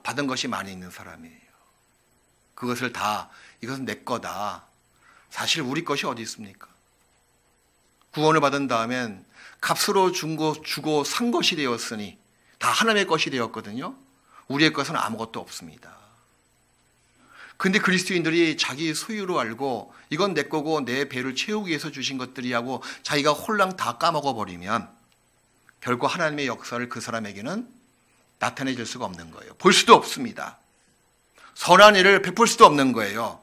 받은 것이 많이 있는 사람이에요. 그것을 다 이것은 내 거다. 사실 우리 것이 어디 있습니까? 구원을 받은 다음엔 값으로 주고 산 것이 되었으니 다 하나님의 것이 되었거든요. 우리의 것은 아무것도 없습니다. 근데 그리스도인들이 자기 소유로 알고 이건 내 거고 내 배를 채우기 위해서 주신 것들이 하고 자기가 홀랑 다 까먹어 버리면 결코 하나님의 역사를 그 사람에게는 나타내 줄 수가 없는 거예요. 볼 수도 없습니다. 선한 일을 베풀 수도 없는 거예요.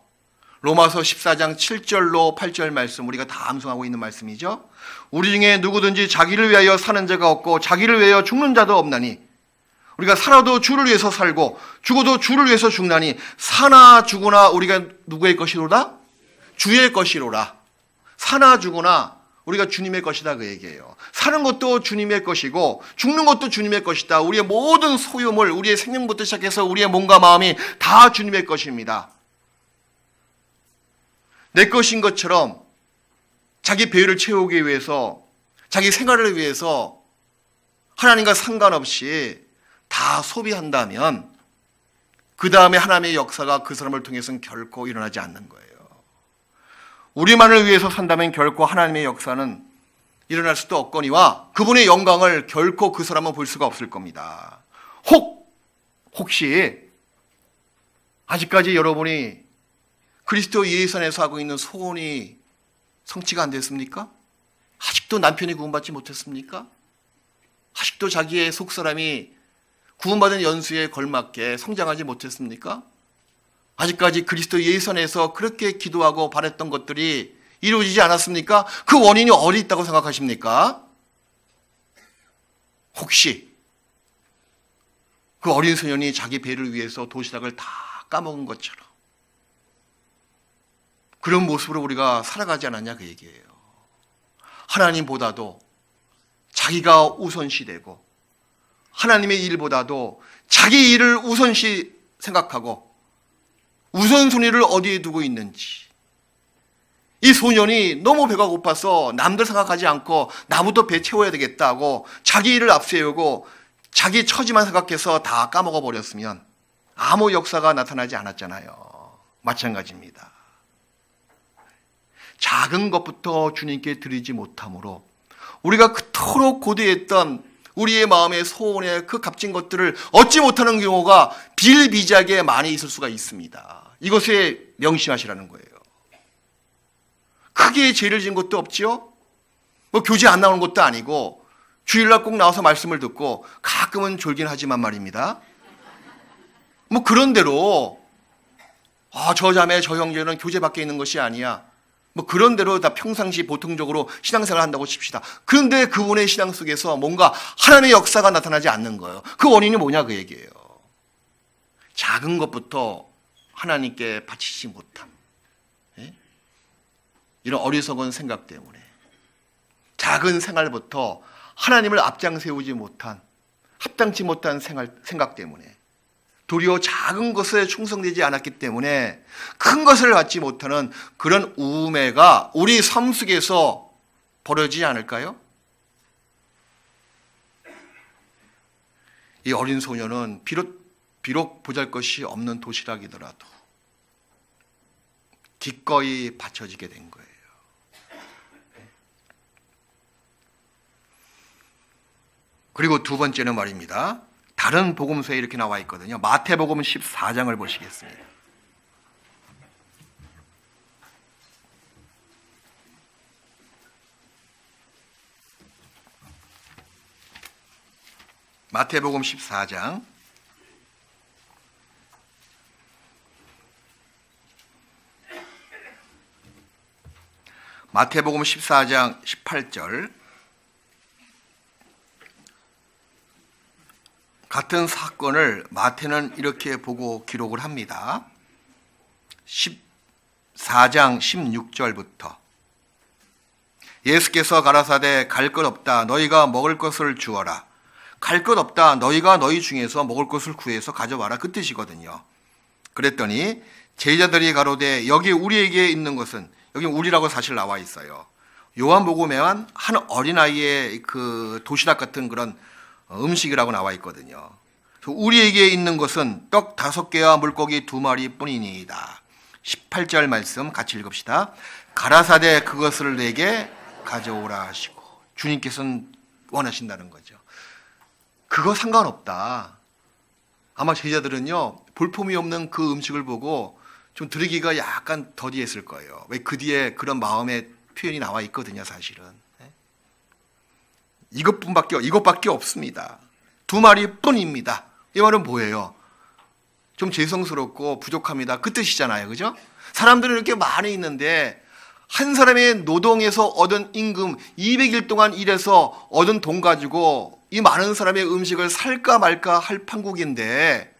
로마서 14장 7절로 8절 말씀, 우리가 다 암송하고 있는 말씀이죠. 우리 중에 누구든지 자기를 위하여 사는 자가 없고 자기를 위하여 죽는 자도 없나니, 우리가 살아도 주를 위해서 살고 죽어도 주를 위해서 죽나니 사나 죽으나 우리가 누구의 것이로다? 주의 것이로라. 사나 죽으나 우리가 주님의 것이다 그 얘기예요. 사는 것도 주님의 것이고 죽는 것도 주님의 것이다. 우리의 모든 소유물, 우리의 생명부터 시작해서 우리의 몸과 마음이 다 주님의 것입니다. 내 것인 것처럼 자기 배를 채우기 위해서, 자기 생활을 위해서 하나님과 상관없이 다 소비한다면 그 다음에 하나님의 역사가 그 사람을 통해서는 결코 일어나지 않는 거예요. 우리만을 위해서 산다면 결코 하나님의 역사는 일어날 수도 없거니와 그분의 영광을 결코 그 사람은 볼 수가 없을 겁니다. 혹시 아직까지 여러분이 그리스도 예수 안에서 하고 있는 소원이 성취가 안 됐습니까? 아직도 남편이 구원받지 못했습니까? 아직도 자기의 속사람이 구원받은 연수에 걸맞게 성장하지 못했습니까? 아직까지 그리스도 예수 안에서 그렇게 기도하고 바랬던 것들이 이루어지지 않았습니까? 그 원인이 어디 있다고 생각하십니까? 혹시 그 어린 소년이 자기 배를 위해서 도시락을 다 까먹은 것처럼 그런 모습으로 우리가 살아가지 않았냐 그 얘기예요. 하나님보다도 자기가 우선시되고 하나님의 일보다도 자기 일을 우선시 생각하고 우선순위를 어디에 두고 있는지. 이 소년이 너무 배가 고파서 남들 생각하지 않고 나부터 배 채워야 되겠다고 자기 일을 앞세우고 자기 처지만 생각해서 다 까먹어 버렸으면 아무 역사가 나타나지 않았잖아요. 마찬가지입니다. 작은 것부터 주님께 드리지 못함으로 우리가 그토록 고대했던 우리의 마음의 소원의 그 값진 것들을 얻지 못하는 경우가 비일비재하게 많이 있을 수가 있습니다. 이것에 명심하시라는 거예요. 크게 죄를 지은 것도 없지요. 뭐 교제 안 나오는 것도 아니고 주일날 꼭 나와서 말씀을 듣고 가끔은 졸긴 하지만 말입니다. 뭐 그런 대로 저 자매 저 형제는 교제 밖에 있는 것이 아니야. 뭐 그런 대로 다 평상시 보통적으로 신앙생활을 한다고 칩시다. 그런데 그분의 신앙 속에서 뭔가 하나님의 역사가 나타나지 않는 거예요. 그 원인이 뭐냐 그 얘기예요. 작은 것부터 하나님께 바치지 못함. 이런 어리석은 생각 때문에 작은 생활부터 하나님을 앞장 세우지 못한 합당치 못한 생각 때문에 도리어 작은 것에 충성되지 않았기 때문에 큰 것을 받지 못하는 그런 우매가 우리 삶 속에서 벌어지지 않을까요? 이 어린 소녀는 비록 보잘것이 없는 도시락이더라도 기꺼이 바쳐지게 된 거예요. 그리고 두 번째는 말입니다. 다른 복음서에 이렇게 나와 있거든요. 마태복음 14장을 보시겠습니다. 마태복음 14장 마태복음 14장 18절 같은 사건을 마태는 이렇게 보고 기록을 합니다. 14장 16절부터 예수께서 가라사대 갈 것 없다 너희가 먹을 것을 주어라 갈 것 없다 너희가 너희 중에서 먹을 것을 구해서 가져와라 그 뜻이거든요. 그랬더니 제자들이 가로되 여기 우리에게 있는 것은 여기 우리라고 사실 나와 있어요. 요한복음에만 한 어린아이의 그 도시락 같은 그런 음식이라고 나와 있거든요. 우리에게 있는 것은 떡 5개와 물고기 2마리 뿐이니이다. 18절 말씀 같이 읽읍시다. 가라사대 그것을 내게 가져오라 하시고 주님께서는 원하신다는 거죠. 그거 상관없다. 아마 제자들은요 볼품이 없는 그 음식을 보고 좀 들으기가 약간 더디했을 거예요. 왜 그 뒤에 그런 마음의 표현이 나와 있거든요. 사실은 이것밖에 없습니다. 2마리 뿐입니다. 이 말은 뭐예요? 좀 죄송스럽고 부족합니다. 그 뜻이잖아요. 그죠? 사람들은 이렇게 많이 있는데 한 사람의 노동에서 얻은 임금 200일 동안 일해서 얻은 돈 가지고 이 많은 사람의 음식을 살까 말까 할 판국인데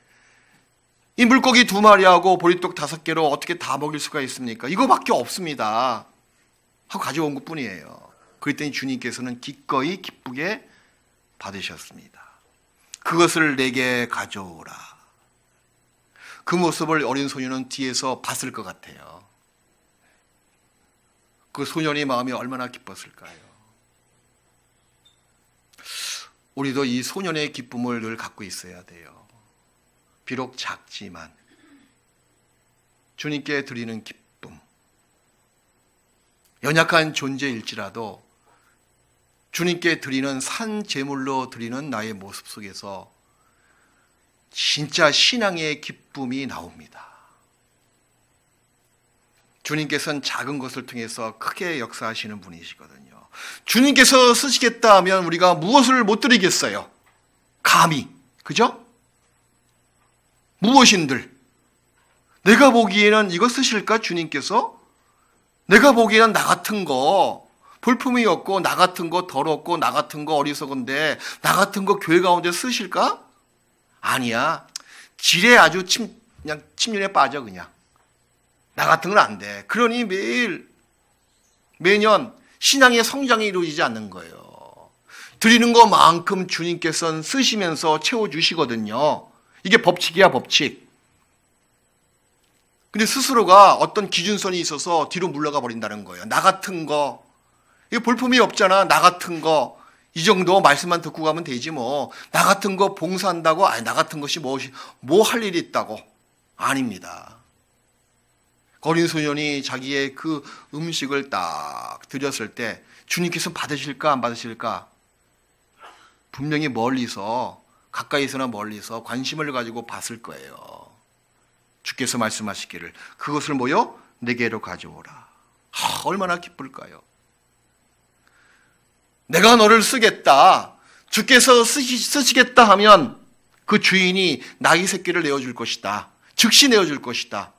이 물고기 2마리하고 보리떡 5개로 어떻게 다 먹일 수가 있습니까? 이거밖에 없습니다. 하고 가져온 것 뿐이에요. 그랬더니 주님께서는 기꺼이 기쁘게 받으셨습니다. 그것을 내게 가져오라. 그 모습을 어린 소녀는 뒤에서 봤을 것 같아요. 그 소년의 마음이 얼마나 기뻤을까요? 우리도 이 소년의 기쁨을 늘 갖고 있어야 돼요. 비록 작지만 주님께 드리는 기쁨. 연약한 존재일지라도 주님께 드리는 산 제물로 드리는 나의 모습 속에서 진짜 신앙의 기쁨이 나옵니다. 주님께서는 작은 것을 통해서 크게 역사하시는 분이시거든요. 주님께서 쓰시겠다 하면 우리가 무엇을 못 드리겠어요? 감히. 그죠? 무엇인들. 내가 보기에는 이거 쓰실까? 주님께서? 내가 보기에는 나 같은 거 볼품이 없고 나 같은 거 더럽고 나 같은 거 어리석은데 나 같은 거 교회 가운데 쓰실까? 아니야. 질에 아주 그냥 침륜에 빠져 그냥. 나 같은 건 안 돼. 그러니 매년 신앙의 성장이 이루어지지 않는 거예요. 드리는 것만큼 주님께서는 쓰시면서 채워주시거든요. 이게 법칙이야, 법칙. 근데 스스로가 어떤 기준선이 있어서 뒤로 물러가 버린다는 거예요. 나 같은 거. 이게 볼품이 없잖아. 나 같은 거. 이 정도 말씀만 듣고 가면 되지 뭐. 나 같은 거 봉사한다고? 아니, 나 같은 것이 뭐 할 일이 있다고? 아닙니다. 어린 소년이 자기의 그 음식을 딱 드렸을 때 주님께서 받으실까 안 받으실까? 분명히 멀리서, 가까이서나 멀리서 관심을 가지고 봤을 거예요. 주께서 말씀하시기를 그것을 뭐요? 내게로 가져오라. 얼마나 기쁠까요? 내가 너를 쓰겠다, 주께서 쓰시겠다 하면 그 주인이 나귀 새끼를 내어줄 것이다. 즉시 내어줄 것이다.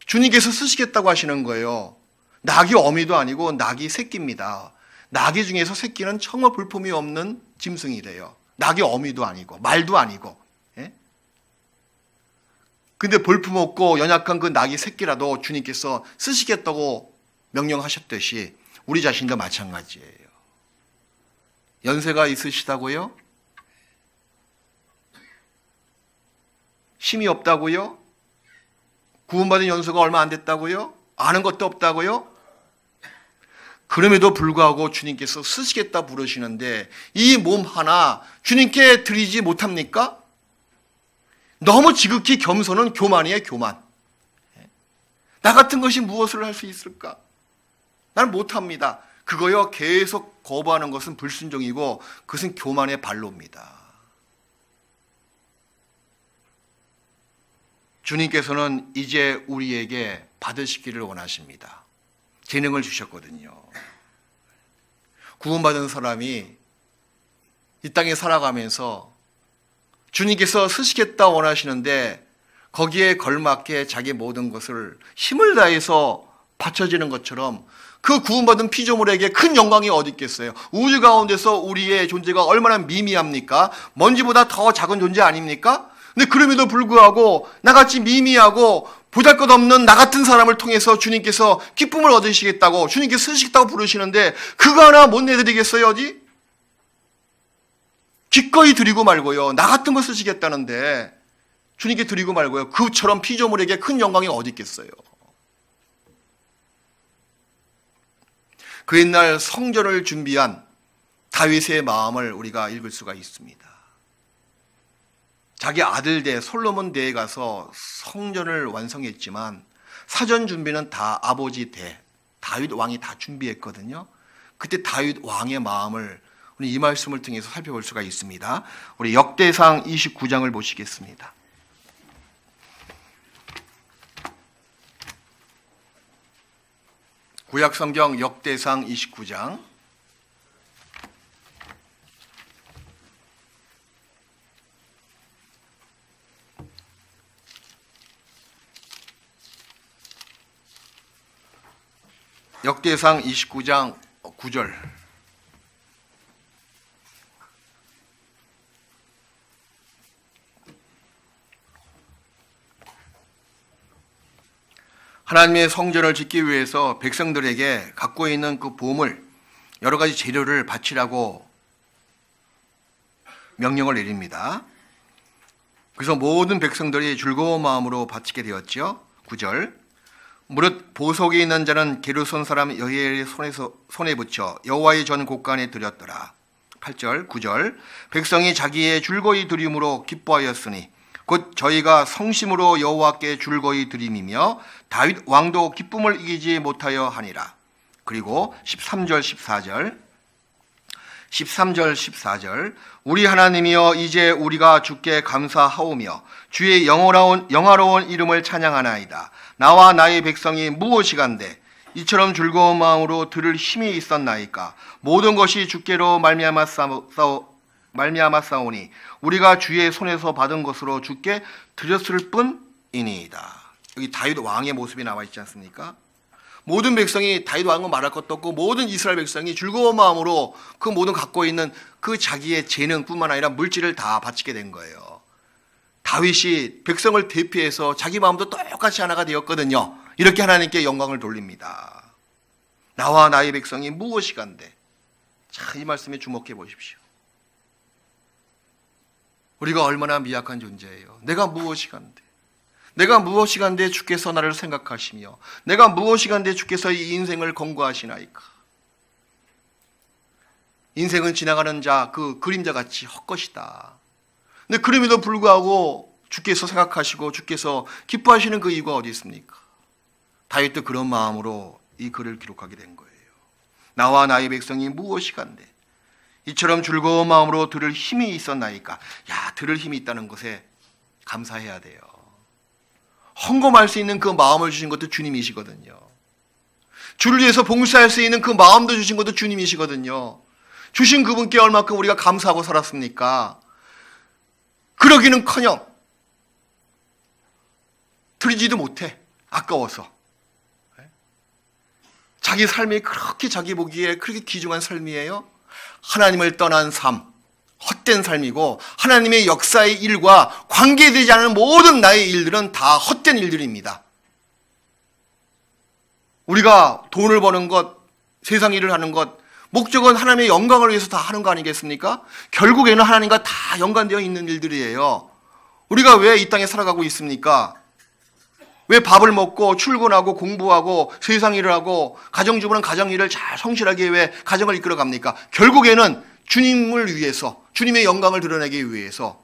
주님께서 쓰시겠다고 하시는 거예요. 나귀 어미도 아니고 나귀 새끼입니다. 나귀 중에서 새끼는 정말 볼품이 없는 짐승이래요. 나귀 어미도 아니고 말도 아니고. 예? 근데 볼품 없고 연약한 그 나귀 새끼라도 주님께서 쓰시겠다고 명령하셨듯이 우리 자신도 마찬가지예요. 연세가 있으시다고요? 힘이 없다고요? 구원받은 연수가 얼마 안 됐다고요? 아는 것도 없다고요? 그럼에도 불구하고 주님께서 쓰시겠다 부르시는데 이 몸 하나 주님께 드리지 못합니까? 너무 지극히 겸손은 교만이에요, 교만. 나 같은 것이 무엇을 할 수 있을까? 나는 못합니다. 그거요, 계속 거부하는 것은 불순종이고 그것은 교만의 발로입니다. 주님께서는 이제 우리에게 받으시기를 원하십니다. 재능을 주셨거든요. 구원받은 사람이 이 땅에 살아가면서 주님께서 쓰시겠다 원하시는데 거기에 걸맞게 자기 모든 것을 힘을 다해서 바쳐지는 것처럼 그 구원받은 피조물에게 큰 영광이 어디 있겠어요? 우주 가운데서 우리의 존재가 얼마나 미미합니까? 먼지보다 더 작은 존재 아닙니까? 근데 그럼에도 불구하고 나같이 미미하고 보잘것없는 나 같은 사람을 통해서 주님께서 기쁨을 얻으시겠다고, 주님께서 쓰시겠다고 부르시는데 그거 하나 못 내드리겠어요, 어디? 기꺼이 드리고 말고요. 나 같은 거 쓰시겠다는데 주님께 드리고 말고요. 그처럼 피조물에게 큰 영광이 어디 있겠어요? 그 옛날 성전을 준비한 다윗의 마음을 우리가 읽을 수가 있습니다. 자기 아들 대 솔로몬 대에 가서 성전을 완성했지만 사전 준비는 다 아버지 대 다윗 왕이 다 준비했거든요. 그때 다윗 왕의 마음을 우리 이 말씀을 통해서 살펴볼 수가 있습니다. 우리 역대상 29장을 보시겠습니다. 구약성경 역대상 29장 역대상 29장 9절. 하나님의 성전을 짓기 위해서 백성들에게 갖고 있는 그 보물, 여러 가지 재료를 바치라고 명령을 내립니다. 그래서 모든 백성들이 즐거운 마음으로 바치게 되었죠. 9절. 무릇 보석이 있는 자는 게르손 사람 여히엘의 손에 붙여 여호와의 전 곳간에 드렸더라. 8절, 9절. 백성이 자기의 줄거이 드림으로 기뻐하였으니 곧 저희가 성심으로 여호와께 줄거이 드림이며 다윗 왕도 기쁨을 이기지 못하여 하니라. 그리고 13절, 14절. 13절, 14절. 우리 하나님이여 이제 우리가 주께 감사하오며 주의 영화로운 이름을 찬양하나이다. 나와 나의 백성이 무엇이간데 이처럼 즐거운 마음으로 들을 힘이 있었나이까. 모든 것이 주께로 말미암았사오니 우리가 주의 손에서 받은 것으로 주께 드렸을 뿐이니이다. 여기 다윗 왕의 모습이 나와 있지 않습니까? 모든 백성이 다윗 왕은 말할 것도 없고 모든 이스라엘 백성이 즐거운 마음으로 그 모든 갖고 있는 그 자기의 재능뿐만 아니라 물질을 다 바치게 된 거예요. 다윗이 백성을 대표해서 자기 마음도 똑같이 하나가 되었거든요. 이렇게 하나님께 영광을 돌립니다. 나와 나의 백성이 무엇이간데. 자, 이 말씀에 주목해 보십시오. 우리가 얼마나 미약한 존재예요. 내가 무엇이간데. 내가 무엇이간데 주께서 나를 생각하시며 내가 무엇이간데 주께서 이 인생을 권고하시나이까. 인생은 지나가는 자, 그 그림자같이 헛것이다. 근데 그럼에도 불구하고 주께서 생각하시고 주께서 기뻐하시는 그 이유가 어디 있습니까? 다윗도 그런 마음으로 이 글을 기록하게 된 거예요. 나와 나의 백성이 무엇이간데 이처럼 즐거운 마음으로 들을 힘이 있었나이까. 야, 들을 힘이 있다는 것에 감사해야 돼요. 헌금할 수 있는 그 마음을 주신 것도 주님이시거든요. 주를 위해서 봉사할 수 있는 그 마음도 주신 것도 주님이시거든요. 주신 그분께 얼마큼 우리가 감사하고 살았습니까? 그러기는커녕 드리지도 못해. 아까워서. 자기 삶이 그렇게 자기 보기에 그렇게 귀중한 삶이에요. 하나님을 떠난 삶, 헛된 삶이고 하나님의 역사의 일과 관계되지 않은 모든 나의 일들은 다 헛된 일들입니다. 우리가 돈을 버는 것, 세상 일을 하는 것, 목적은 하나님의 영광을 위해서 다 하는 거 아니겠습니까? 결국에는 하나님과 다 연관되어 있는 일들이에요. 우리가 왜 이 땅에 살아가고 있습니까? 왜 밥을 먹고 출근하고 공부하고 세상 일을 하고 가정주부는 가정 일을 잘 성실하게 왜 가정을 이끌어 갑니까? 결국에는 주님을 위해서, 주님의 영광을 드러내기 위해서,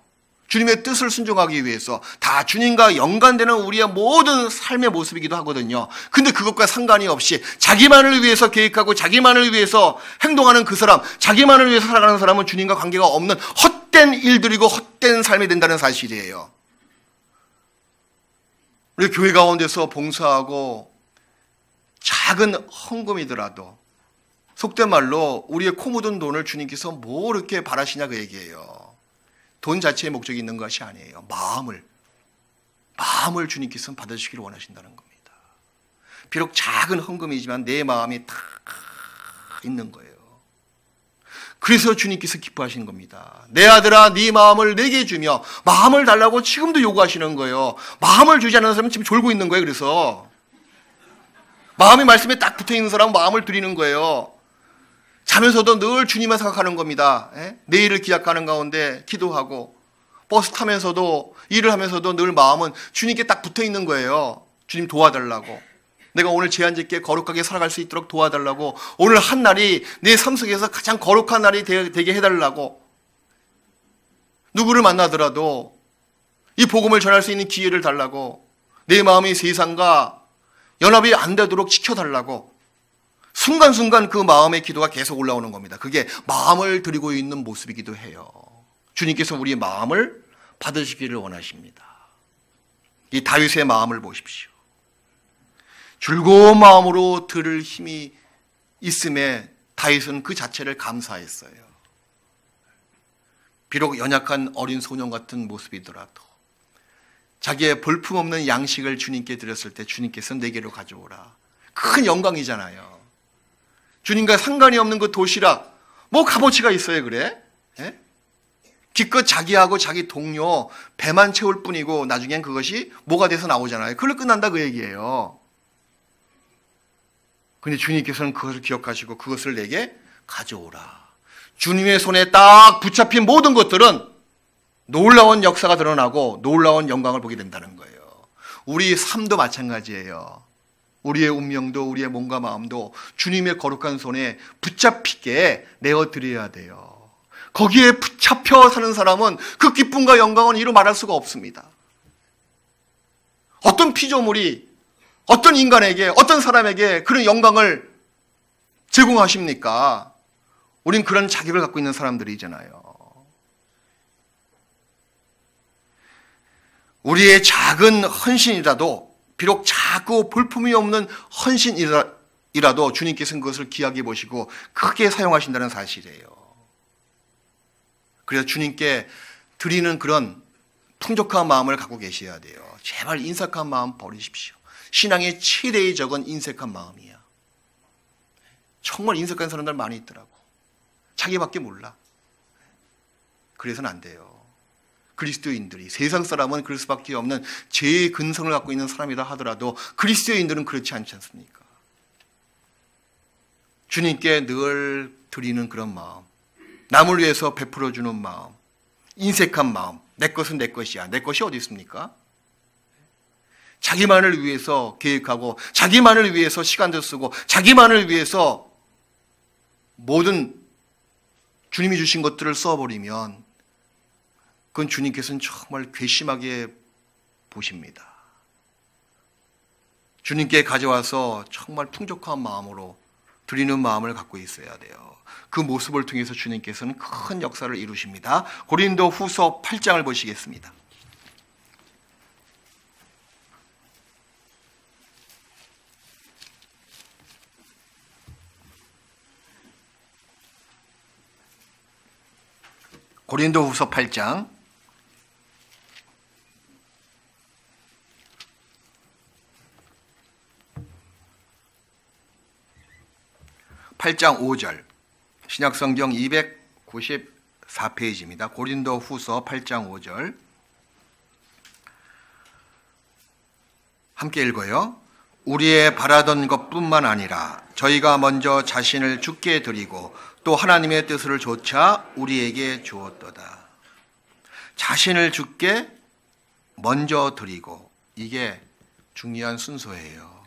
주님의 뜻을 순종하기 위해서 다 주님과 연관되는 우리의 모든 삶의 모습이기도 하거든요. 근데 그것과 상관이 없이 자기만을 위해서 계획하고 자기만을 위해서 행동하는 그 사람, 자기만을 위해서 살아가는 사람은 주님과 관계가 없는 헛된 일들이고 헛된 삶이 된다는 사실이에요. 우리 교회 가운데서 봉사하고 작은 헌금이더라도 속된 말로 우리의 코 묻은 돈을 주님께서 뭐 이렇게 바라시냐 그 얘기예요. 돈 자체의 목적이 있는 것이 아니에요. 마음을 주님께서는 받아주시기를 원하신다는 겁니다. 비록 작은 헌금이지만 내 마음이 다 있는 거예요. 그래서 주님께서 기뻐하시는 겁니다. 내 아들아 네 마음을 내게 주며 마음을 달라고 지금도 요구하시는 거예요. 마음을 주지 않는 사람은 지금 졸고 있는 거예요. 그래서 마음이 말씀에 딱 붙어있는 사람은 마음을 드리는 거예요. 자면서도 늘 주님만 생각하는 겁니다. 내일을 기약하는 가운데 기도하고 버스 타면서도 일을 하면서도 늘 마음은 주님께 딱 붙어있는 거예요. 주님 도와달라고. 내가 오늘 제한짓게 거룩하게 살아갈 수 있도록 도와달라고. 오늘 한 날이 내 삶 속에서 가장 거룩한 날이 되게 해달라고. 누구를 만나더라도 이 복음을 전할 수 있는 기회를 달라고. 내 마음이 세상과 연합이 안 되도록 지켜달라고. 순간순간 그 마음의 기도가 계속 올라오는 겁니다. 그게 마음을 드리고 있는 모습이기도 해요. 주님께서 우리의 마음을 받으시기를 원하십니다. 이 다윗의 마음을 보십시오. 즐거운 마음으로 들을 힘이 있음에 다윗은 그 자체를 감사했어요. 비록 연약한 어린 소년 같은 모습이더라도 자기의 볼품없는 양식을 주님께 드렸을 때 주님께서 내게로 가져오라. 큰 영광이잖아요. 주님과 상관이 없는 그 도시락, 뭐 값어치가 있어요, 그래? 예? 기껏 자기하고 자기 동료 배만 채울 뿐이고 나중엔 그것이 뭐가 돼서 나오잖아요. 그걸로 끝난다 그 얘기예요. 근데 주님께서는 그것을 기억하시고 그것을 내게 가져오라. 주님의 손에 딱 붙잡힌 모든 것들은 놀라운 역사가 드러나고 놀라운 영광을 보게 된다는 거예요. 우리 삶도 마찬가지예요. 우리의 운명도 우리의 몸과 마음도 주님의 거룩한 손에 붙잡히게 내어드려야 돼요. 거기에 붙잡혀 사는 사람은 그 기쁨과 영광은 이루 말할 수가 없습니다. 어떤 피조물이 어떤 인간에게 어떤 사람에게 그런 영광을 제공하십니까? 우린 그런 자격을 갖고 있는 사람들이잖아요. 우리의 작은 헌신이라도 비록 작고 볼품이 없는 헌신이라도 주님께서는 그것을 귀하게 보시고 크게 사용하신다는 사실이에요. 그래서 주님께 드리는 그런 풍족한 마음을 갖고 계셔야 돼요. 제발 인색한 마음 버리십시오. 신앙의 최대의 적은 인색한 마음이야. 정말 인색한 사람들 많이 있더라고. 자기밖에 몰라. 그래서는 안 돼요. 그리스도인들이, 세상 사람은 그럴 수밖에 없는 죄의 근성을 갖고 있는 사람이라 하더라도 그리스도인들은 그렇지 않지 않습니까? 주님께 늘 드리는 그런 마음, 남을 위해서 베풀어주는 마음, 인색한 마음, 내 것은 내 것이야. 내 것이 어디 있습니까? 자기만을 위해서 계획하고 자기만을 위해서 시간도 쓰고 자기만을 위해서 모든 주님이 주신 것들을 써버리면 그건 주님께서는 정말 괘씸하게 보십니다. 주님께 가져와서 정말 풍족한 마음으로 드리는 마음을 갖고 있어야 돼요. 그 모습을 통해서 주님께서는 큰 역사를 이루십니다. 고린도 후서 8장을 보시겠습니다. 고린도 후서 8장 8장 5절 신약성경 294페이지입니다. 고린도 후서 8장 5절 함께 읽어요. 우리의 바라던 것뿐만 아니라 저희가 먼저 자신을 주께 드리고 또 하나님의 뜻을 조차 우리에게 주었도다. 자신을 주께 먼저 드리고, 이게 중요한 순서예요.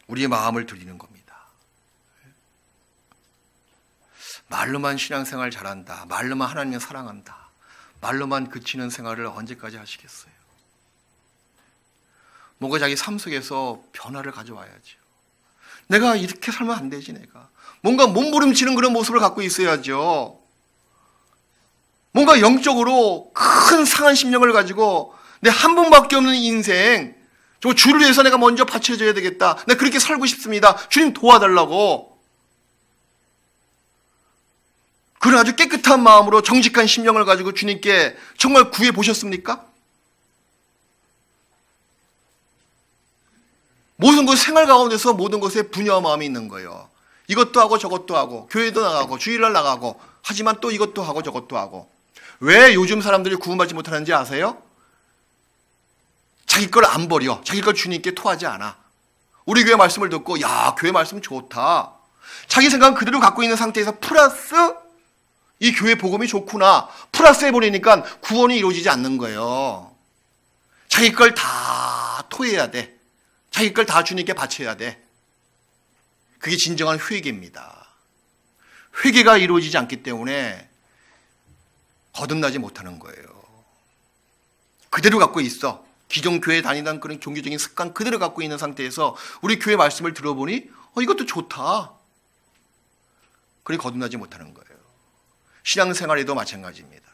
우리의 마음을 드리는 겁니다. 말로만 신앙생활 잘한다, 말로만 하나님을 사랑한다, 말로만 그치는 생활을 언제까지 하시겠어요? 뭔가 자기 삶 속에서 변화를 가져와야죠. 내가 이렇게 살면 안 되지. 내가 뭔가 몸부림치는 그런 모습을 갖고 있어야죠. 뭔가 영적으로 큰 상한 심령을 가지고 내 한 번밖에 없는 인생, 저 주를 위해서 내가 먼저 바쳐줘야 되겠다, 내가 그렇게 살고 싶습니다, 주님 도와달라고, 그런 아주 깨끗한 마음으로 정직한 심령을 가지고 주님께 정말 구해 보셨습니까? 모든 것, 생활 가운데서 모든 것에 분야와 마음이 있는 거예요. 이것도 하고 저것도 하고, 교회도 나가고 주일날 나가고, 하지만 또 이것도 하고 저것도 하고. 왜 요즘 사람들이 구원받지 못하는지 아세요? 자기 걸 안 버려. 자기 걸 주님께 토하지 않아. 우리 교회 말씀을 듣고, 야, 교회 말씀 좋다, 자기 생각은 그대로 갖고 있는 상태에서 플러스 이 교회 복음이 좋구나, 플러스 해버리니까 구원이 이루어지지 않는 거예요. 자기 걸 다 토해야 돼. 자기 걸 다 주님께 바쳐야 돼. 그게 진정한 회개입니다. 회개가 이루어지지 않기 때문에 거듭나지 못하는 거예요. 그대로 갖고 있어. 기존 교회 다니던 그런 종교적인 습관 그대로 갖고 있는 상태에서 우리 교회 말씀을 들어보니 이것도 좋다, 그래 거듭나지 못하는 거예요. 신앙생활에도 마찬가지입니다.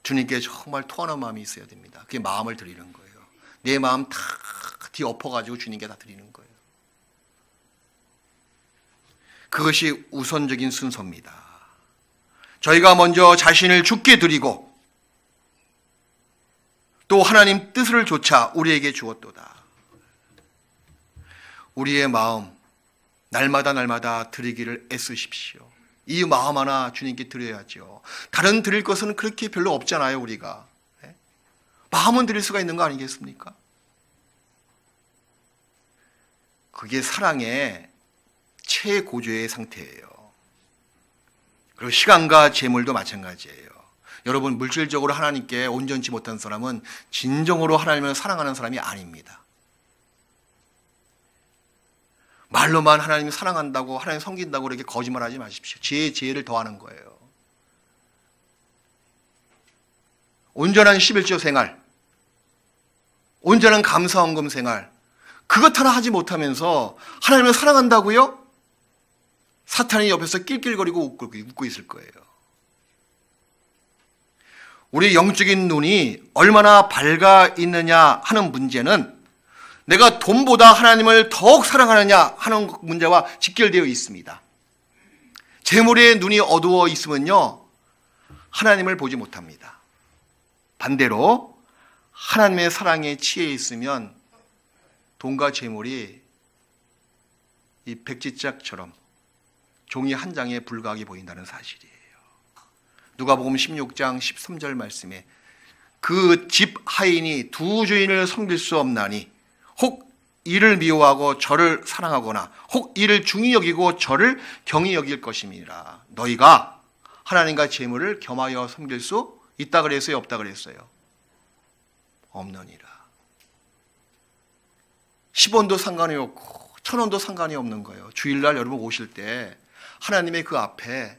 주님께 정말 토하는 마음이 있어야 됩니다. 그게 마음을 드리는 거예요. 내 마음 다 뒤엎어가지고 주님께 다 드리는 거예요. 그것이 우선적인 순서입니다. 저희가 먼저 자신을 주께 드리고 또 하나님 뜻을 조차 우리에게 주었도다. 우리의 마음 날마다 드리기를 애쓰십시오. 이 마음 하나 주님께 드려야죠. 다른 드릴 것은 그렇게 별로 없잖아요, 우리가. 마음은 드릴 수가 있는 거 아니겠습니까? 그게 사랑의 최고조의 상태예요. 그리고 시간과 재물도 마찬가지예요. 여러분, 물질적으로 하나님께 온전치 못한 사람은 진정으로 하나님을 사랑하는 사람이 아닙니다. 말로만 하나님을 사랑한다고, 하나님 섬긴다고 이렇게 거짓말하지 마십시오. 지혜를 더하는 거예요. 온전한 11조 생활, 온전한 감사헌금 생활, 그것 하나 하지 못하면서 하나님을 사랑한다고요? 사탄이 옆에서 낄낄거리고 웃고 있을 거예요. 우리 영적인 눈이 얼마나 밝아 있느냐 하는 문제는 내가 돈보다 하나님을 더욱 사랑하느냐 하는 문제와 직결되어 있습니다. 재물의 눈이 어두워 있으면요, 하나님을 보지 못합니다. 반대로 하나님의 사랑에 취해 있으면 돈과 재물이 이 백지짝처럼 종이 한 장에 불과하게 보인다는 사실이에요. 누가복음 16장 13절 말씀에 그 집 하인이 두 주인을 섬길 수 없나니 혹 이를 미워하고 저를 사랑하거나 혹 이를 중히 여기고 저를 경히 여길 것임이라. 너희가 하나님과 재물을 겸하여 섬길 수 있다 그랬어요, 없다 그랬어요? 없느니라. 10원도 상관이 없고 1000원도 상관이 없는 거예요. 주일날 여러분 오실 때 하나님의 그 앞에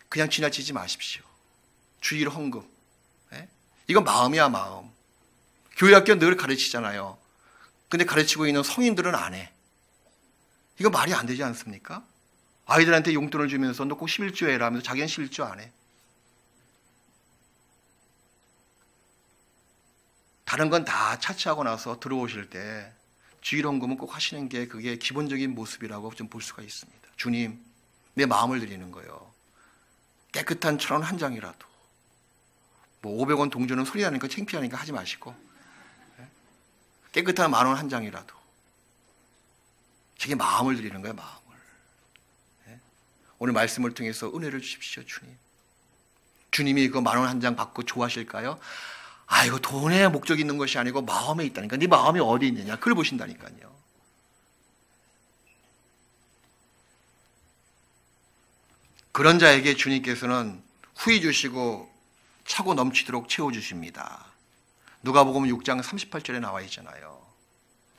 그냥 지나치지 마십시오. 주일 헌금. 예? 이건 마음이야, 마음. 교회 학교 늘 가르치잖아요. 근데 가르치고 있는 성인들은 안 해. 이거 말이 안 되지 않습니까? 아이들한테 용돈을 주면서 너 꼭 11조 해라 하면서 자기는 11조 안 해. 다른 건 다 차치하고 나서 들어오실 때 주일 헌금은 꼭 하시는 게 그게 기본적인 모습이라고 좀 볼 수가 있습니다. 주님, 내 마음을 드리는 거예요. 깨끗한 1,000원 한 장이라도. 뭐 500원 동전은 소리 나니까 창피하니까 하지 마시고 깨끗한 10,000원 한 장이라도. 제게 마음을 드리는 거예요, 마음을. 오늘 말씀을 통해서 은혜를 주십시오, 주님. 주님이 그 10,000원 한 장 받고 좋아하실까요? 이거 돈에 목적이 있는 것이 아니고 마음에 있다니까. 네 마음이 어디 있느냐, 그걸 보신다니까요. 그런 자에게 주님께서는 후히 주시고 차고 넘치도록 채워주십니다. 누가복음 6장 38절에 나와 있잖아요.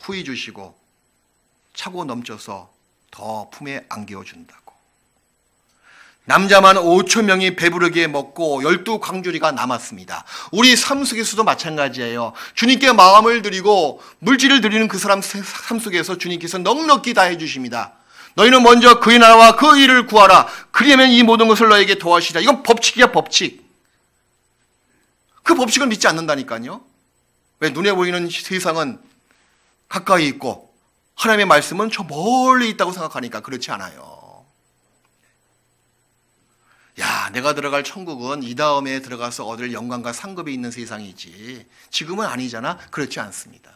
후히 주시고 차고 넘쳐서 더 품에 안겨준다고. 남자만 5,000명이 배부르게 먹고 12광주리가 남았습니다. 우리 삶 속에서도 마찬가지예요. 주님께 마음을 드리고 물질을 드리는 그 사람 삶 속에서 주님께서 넉넉히 다 해주십니다. 너희는 먼저 그의 나라와 그 일을 구하라. 그리하면 이 모든 것을 너에게 더하시라. 이건 법칙이야, 법칙. 그 법칙을 믿지 않는다니까요. 왜? 눈에 보이는 세상은 가까이 있고 하나님의 말씀은 저 멀리 있다고 생각하니까 그렇지 않아요. 야, 내가 들어갈 천국은 이 다음에 들어가서 얻을 영광과 상급이 있는 세상이지 지금은 아니잖아. 그렇지 않습니다.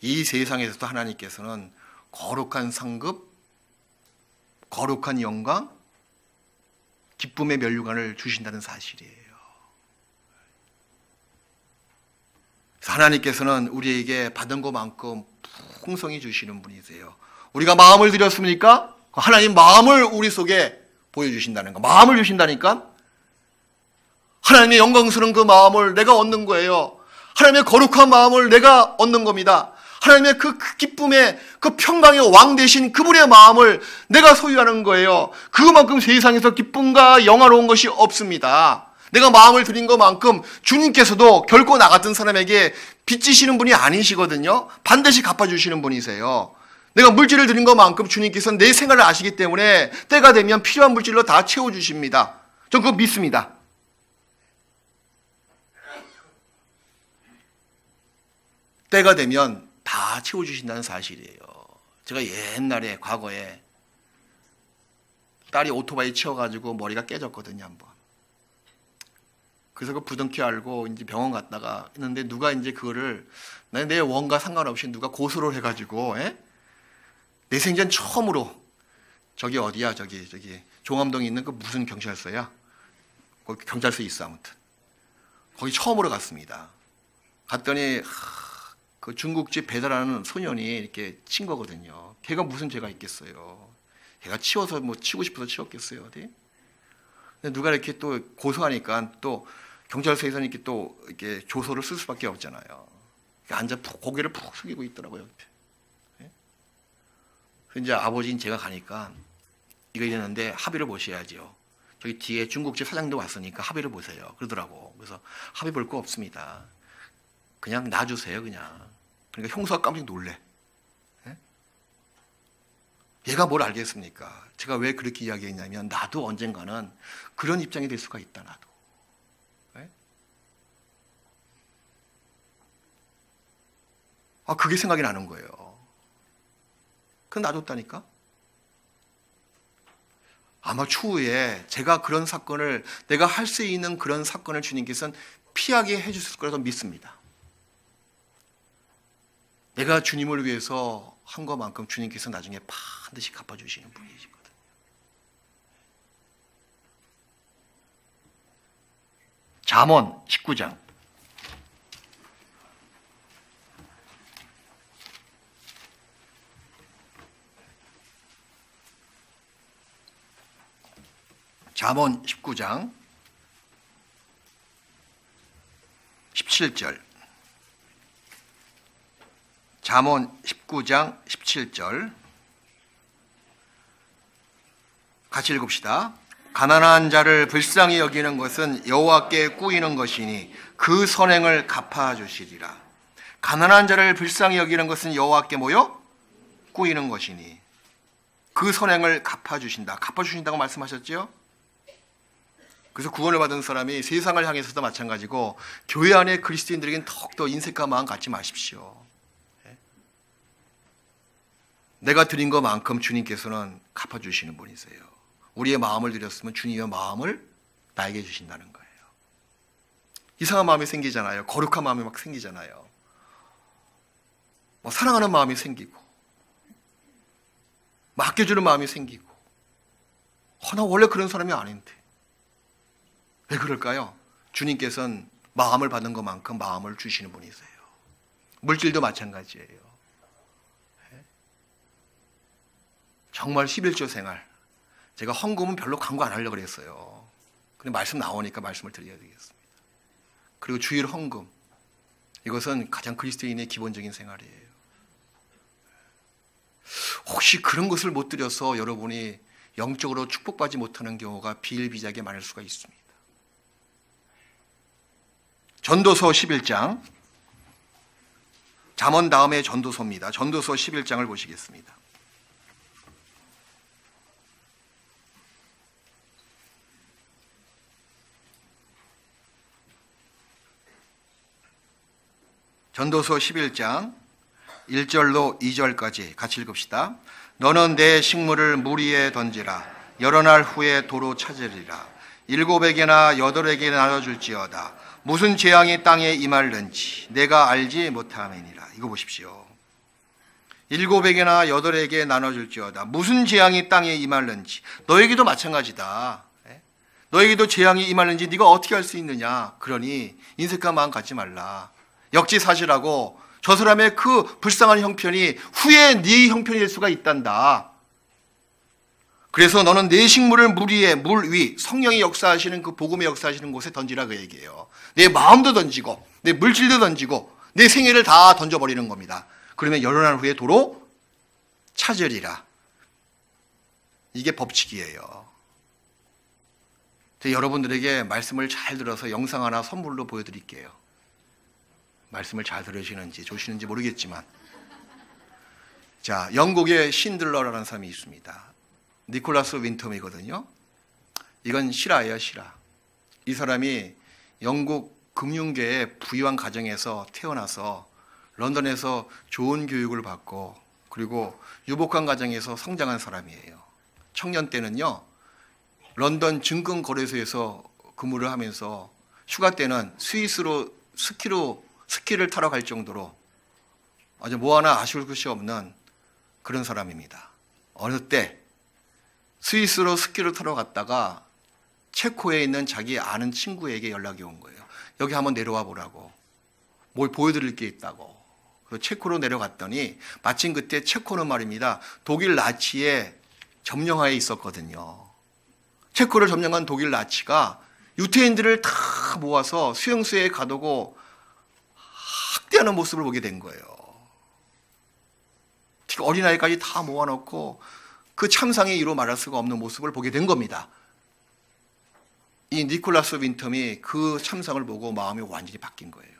이 세상에서도 하나님께서는 거룩한 상급, 거룩한 영광, 기쁨의 면류관을 주신다는 사실이에요. 그래서 하나님께서는 우리에게 받은 것만큼 풍성히 주시는 분이세요. 우리가 마음을 드렸습니까? 하나님 마음을 우리 속에 보여주신다는 거. 마음을 주신다니까? 하나님의 영광스러운 그 마음을 내가 얻는 거예요. 하나님의 거룩한 마음을 내가 얻는 겁니다. 하나님의 그 기쁨의, 그 평강의 왕 되신 그분의 마음을 내가 소유하는 거예요. 그만큼 세상에서 기쁨과 영화로운 것이 없습니다. 내가 마음을 드린 것만큼 주님께서도 결코 나 같은 사람에게 빚지시는 분이 아니시거든요. 반드시 갚아주시는 분이세요. 내가 물질을 드린 것만큼 주님께서는 내 생활을 아시기 때문에 때가 되면 필요한 물질로 다 채워주십니다. 전 그거 믿습니다. 때가 되면 다 채워주신다는 사실이에요. 제가 옛날에 과거에 딸이 오토바이 치워가지고 머리가 깨졌거든요, 한번. 그래서 그 부둥키 알고 이제 병원 갔다가 했는데 누가 이제 그거를 내 원과 상관없이 누가 고소를 해가지고 내 생전 처음으로 저기 어디야 저기 종암동에 있는 그 무슨 경찰서야? 거기 경찰서 있어 아무튼. 거기 처음으로 갔습니다. 갔더니 그 중국집 배달하는 소년이 이렇게 친 거거든요. 걔가 무슨 죄가 있겠어요. 걔가 치워서 뭐 치고 싶어서 치웠겠어요, 어디? 근데 누가 이렇게 또 고소하니까 또 경찰서에서는 이렇게 또 이렇게 조서를 쓸 수밖에 없잖아요. 앉아 고개를 푹 숙이고 있더라고요. 그래서 이제 아버지인 제가 가니까 이거 이랬는데 합의를 보셔야죠. 저기 뒤에 중국집 사장도 왔으니까 합의를 보세요. 그러더라고. 그래서 합의 볼 거 없습니다. 그냥 놔주세요, 그냥. 그러니까 형사가 깜짝 놀래. 얘가 뭘 알겠습니까? 제가 왜 그렇게 이야기했냐면 나도 언젠가는 그런 입장이 될 수가 있다, 나도. 그게 생각이 나는 거예요. 그건 놔뒀다니까? 아마 추후에 제가 그런 사건을, 내가 할 수 있는 그런 사건을 주님께서는 피하게 해주실 거라고 믿습니다. 내가 주님을 위해서 한 것만큼 주님께서 나중에 반드시 갚아주시는 분이시거든요. 잠언 19장. 잠언 19장 17절. 잠언 19장 17절. 같이 읽읍시다. 가난한 자를 불쌍히 여기는 것은 여호와께 꾸이는 것이니 그 선행을 갚아주시리라. 가난한 자를 불쌍히 여기는 것은 여호와께 뭐요? 꾸이는 것이니 그 선행을 갚아주신다. 갚아주신다고 말씀하셨죠? 그래서 구원을 받은 사람이 세상을 향해서도 마찬가지고 교회 안에 그리스도인들에게는 더욱더 인색한 마음 갖지 마십시오. 내가 드린 것만큼 주님께서는 갚아주시는 분이세요. 우리의 마음을 드렸으면 주님의 마음을 나에게 주신다는 거예요. 이상한 마음이 생기잖아요. 거룩한 마음이 막 생기잖아요. 뭐 사랑하는 마음이 생기고 맡겨주는 마음이 생기고 나 원래 그런 사람이 아닌데 왜 그럴까요? 주님께서는 마음을 받는 것만큼 마음을 주시는 분이세요. 물질도 마찬가지예요. 정말 11조 생활, 제가 헌금은 별로 광고 안 하려고 그랬어요. 근데 말씀 나오니까 말씀을 드려야 되겠습니다. 그리고 주일 헌금, 이것은 가장 그리스도인의 기본적인 생활이에요. 혹시 그런 것을 못 드려서 여러분이 영적으로 축복받지 못하는 경우가 비일비재하게 많을 수가 있습니다. 전도서 11장, 잠언 다음에 전도서입니다. 전도서 11장을 보시겠습니다. 전도서 11장 1절로 2절까지 같이 읽읍시다. 너는 내 식물을 물 위에 던지라. 여러 날 후에 도로 찾으리라. 7에게나 8에게 나눠줄지어다. 무슨 재앙이 땅에 임할는지 내가 알지 못함이니라. 이거 보십시오. 7에게나 8에게 나눠줄지어다. 무슨 재앙이 땅에 임할는지. 너에게도 마찬가지다. 너에게도 재앙이 임할는지 네가 어떻게 알 수 있느냐. 그러니 인색한 마음 갖지 말라. 역지사지라고 저 사람의 그 불쌍한 형편이 후에 네 형편이 될 수가 있단다. 그래서 너는 내 식물을 물 위에, 물 위, 성령이 역사하시는 그 복음의 역사하시는 곳에 던지라 그 얘기예요. 내 마음도 던지고 내 물질도 던지고 내 생애를 다 던져버리는 겁니다. 그러면 여러 날 후에 도로 찾으리라. 이게 법칙이에요. 여러분들에게 말씀을 잘 들어서 영상 하나 선물로 보여드릴게요. 말씀을 잘 들으시는지 조시는지 모르겠지만, 자, 영국의 신들러라는 사람이 있습니다. 니콜라스 윈텀이거든요. 이건 실화예요, 실화. 이 사람이 영국 금융계의 부유한 가정에서 태어나서 런던에서 좋은 교육을 받고 그리고 유복한 가정에서 성장한 사람이에요. 청년 때는요, 런던 증권거래소에서 근무를 하면서 휴가 때는 스위스로 스키를 타러 갈 정도로 아주 뭐 하나 아쉬울 것이 없는 그런 사람입니다. 어느 때 스위스로 스키를 타러 갔다가 체코에 있는 자기 아는 친구에게 연락이 온 거예요. 여기 한번 내려와 보라고. 뭘 보여드릴 게 있다고. 그래서 체코로 내려갔더니 마침 그때 체코는 말입니다. 독일 나치의 점령하에 있었거든요. 체코를 점령한 독일 나치가 유태인들을 다 모아서 수용소에 가두고 학대하는 모습을 보게 된 거예요. 특히 어린아이까지 다 모아놓고 그 참상의 이로 말할 수가 없는 모습을 보게 된 겁니다. 이 니콜라스 윈텀이 그 참상을 보고 마음이 완전히 바뀐 거예요.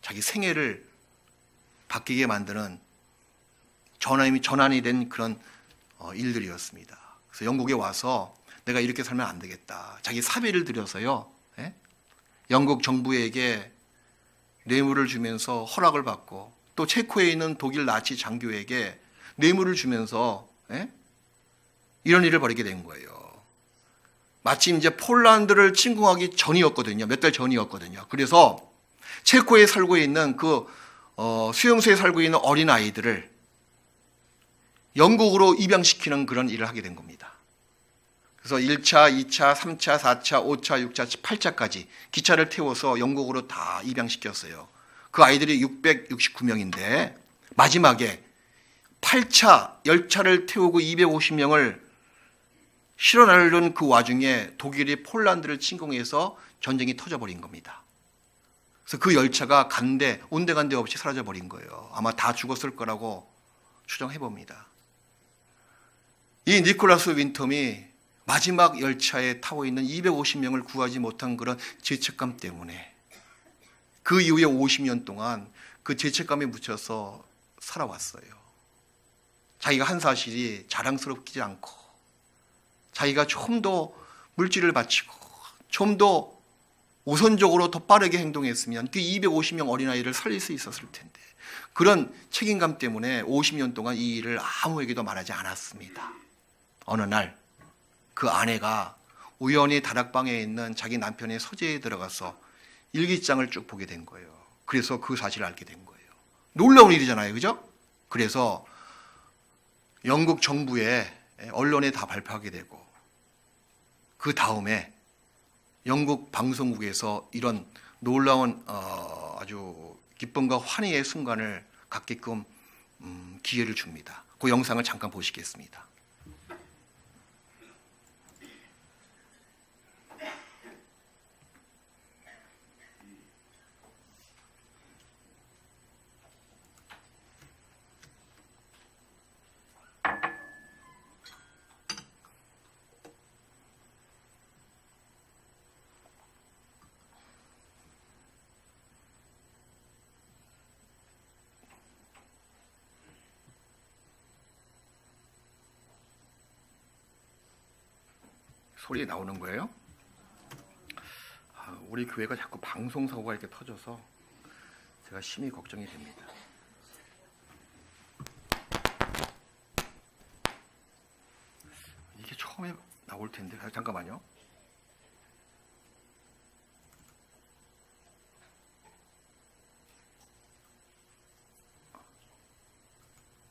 자기 생애를 바뀌게 만드는 전환이 된 그런 일들이었습니다. 그래서 영국에 와서 내가 이렇게 살면 안 되겠다. 자기 사비를 들여서요, 영국 정부에게 뇌물을 주면서 허락을 받고 또 체코에 있는 독일 나치 장교에게 뇌물을 주면서 이런 일을 벌이게 된 거예요. 마침 이제 폴란드를 침공하기 전이었거든요. 몇 달 전이었거든요. 그래서 체코에 살고 있는 그 수용소에 살고 있는 어린 아이들을 영국으로 입양시키는 그런 일을 하게 된 겁니다. 그래서 1차, 2차, 3차, 4차, 5차, 6차, 8차까지 기차를 태워서 영국으로 다 입양시켰어요. 그 아이들이 669명인데 마지막에 8차, 열차를 태우고 250명을 실어나르는 그 와중에 독일이 폴란드를 침공해서 전쟁이 터져버린 겁니다. 그래서 그 열차가 온데간데 없이 사라져버린 거예요. 아마 다 죽었을 거라고 추정해봅니다. 이 니콜라스 윈텀이 마지막 열차에 타고 있는 250명을 구하지 못한 그런 죄책감 때문에 그 이후에 50년 동안 그 죄책감에 묻혀서 살아왔어요. 자기가 한 사실이 자랑스럽지 않고 자기가 좀 더 물질을 바치고 좀 더 우선적으로 더 빠르게 행동했으면 그 250명 어린아이를 살릴 수 있었을 텐데 그런 책임감 때문에 50년 동안 이 일을 아무에게도 말하지 않았습니다. 어느 날 그 아내가 우연히 다락방에 있는 자기 남편의 서재에 들어가서 일기장을 쭉 보게 된 거예요. 그래서 그 사실을 알게 된 거예요. 놀라운 일이잖아요. 그죠? 그래서 영국 정부에 언론에 다 발표하게 되고 그 다음에 영국 방송국에서 이런 놀라운 아주 기쁨과 환희의 순간을 갖게끔 기회를 줍니다. 그 영상을 잠깐 보시겠습니다. 소리 나오는 거예요? 우리 교회가 자꾸 방송사고가 이렇게 터져서 제가 심히 걱정이 됩니다. 이게 처음에 나올 텐데 잠깐만요.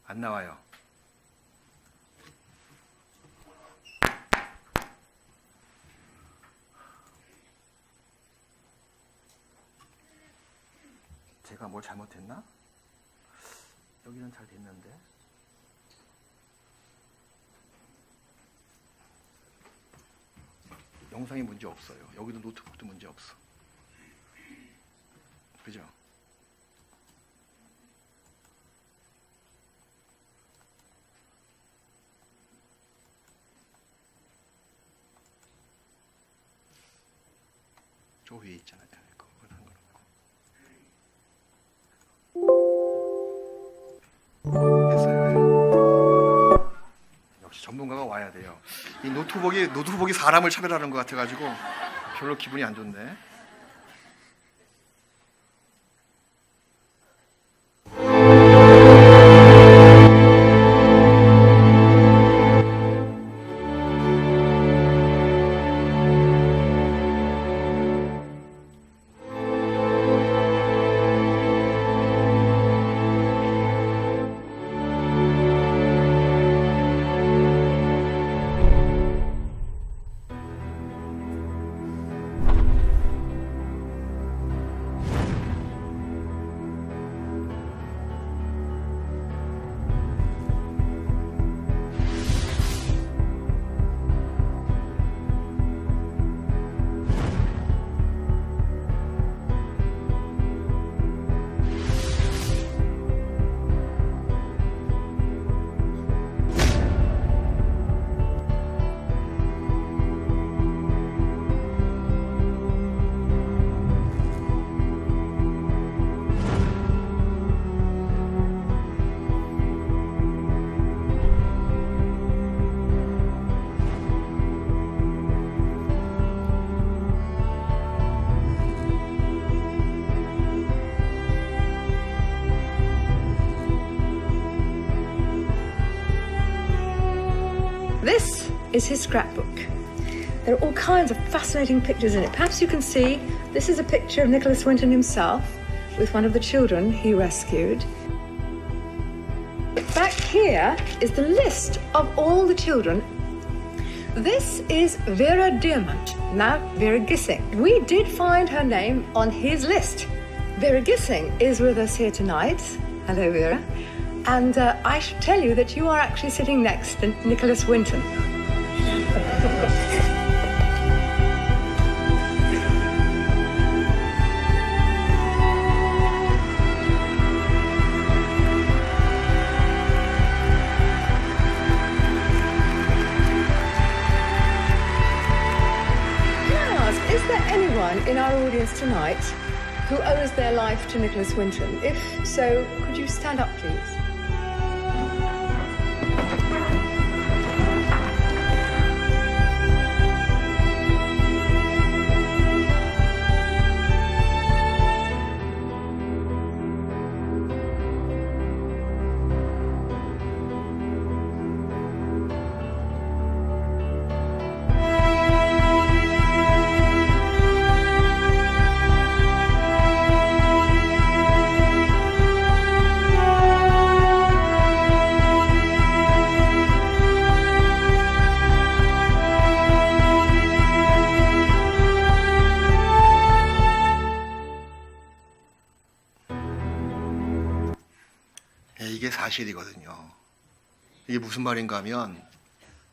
안 나와요. 제가 뭘 잘못했나? 여기는 잘 됐는데. 영상이 문제 없어요. 여기도 노트북도 문제 없어. 그죠? 저 위에 있잖아요. 그건 상관없고. 됐어요. 역시 전문가가 와야 돼요. 이 노트북이 사람을 차별하는 것 같아가지고 별로 기분이 안 좋네. This is his scrapbook. There are all kinds of fascinating pictures in it. Perhaps you can see this is a picture of Nicholas Winton himself with one of the children he rescued. Back here is the list of all the children. This is Vera Diamant, now Vera Gissing. We did find her name on his list. Vera Gissing is with us here tonight. Hello, Vera. And I should tell you that you are actually sitting next to Nicholas Winton. anyone in our audience tonight who owes their life to Nicholas Winton? If so, could you stand up, please? 이게 사실이거든요. 이게 무슨 말인가 하면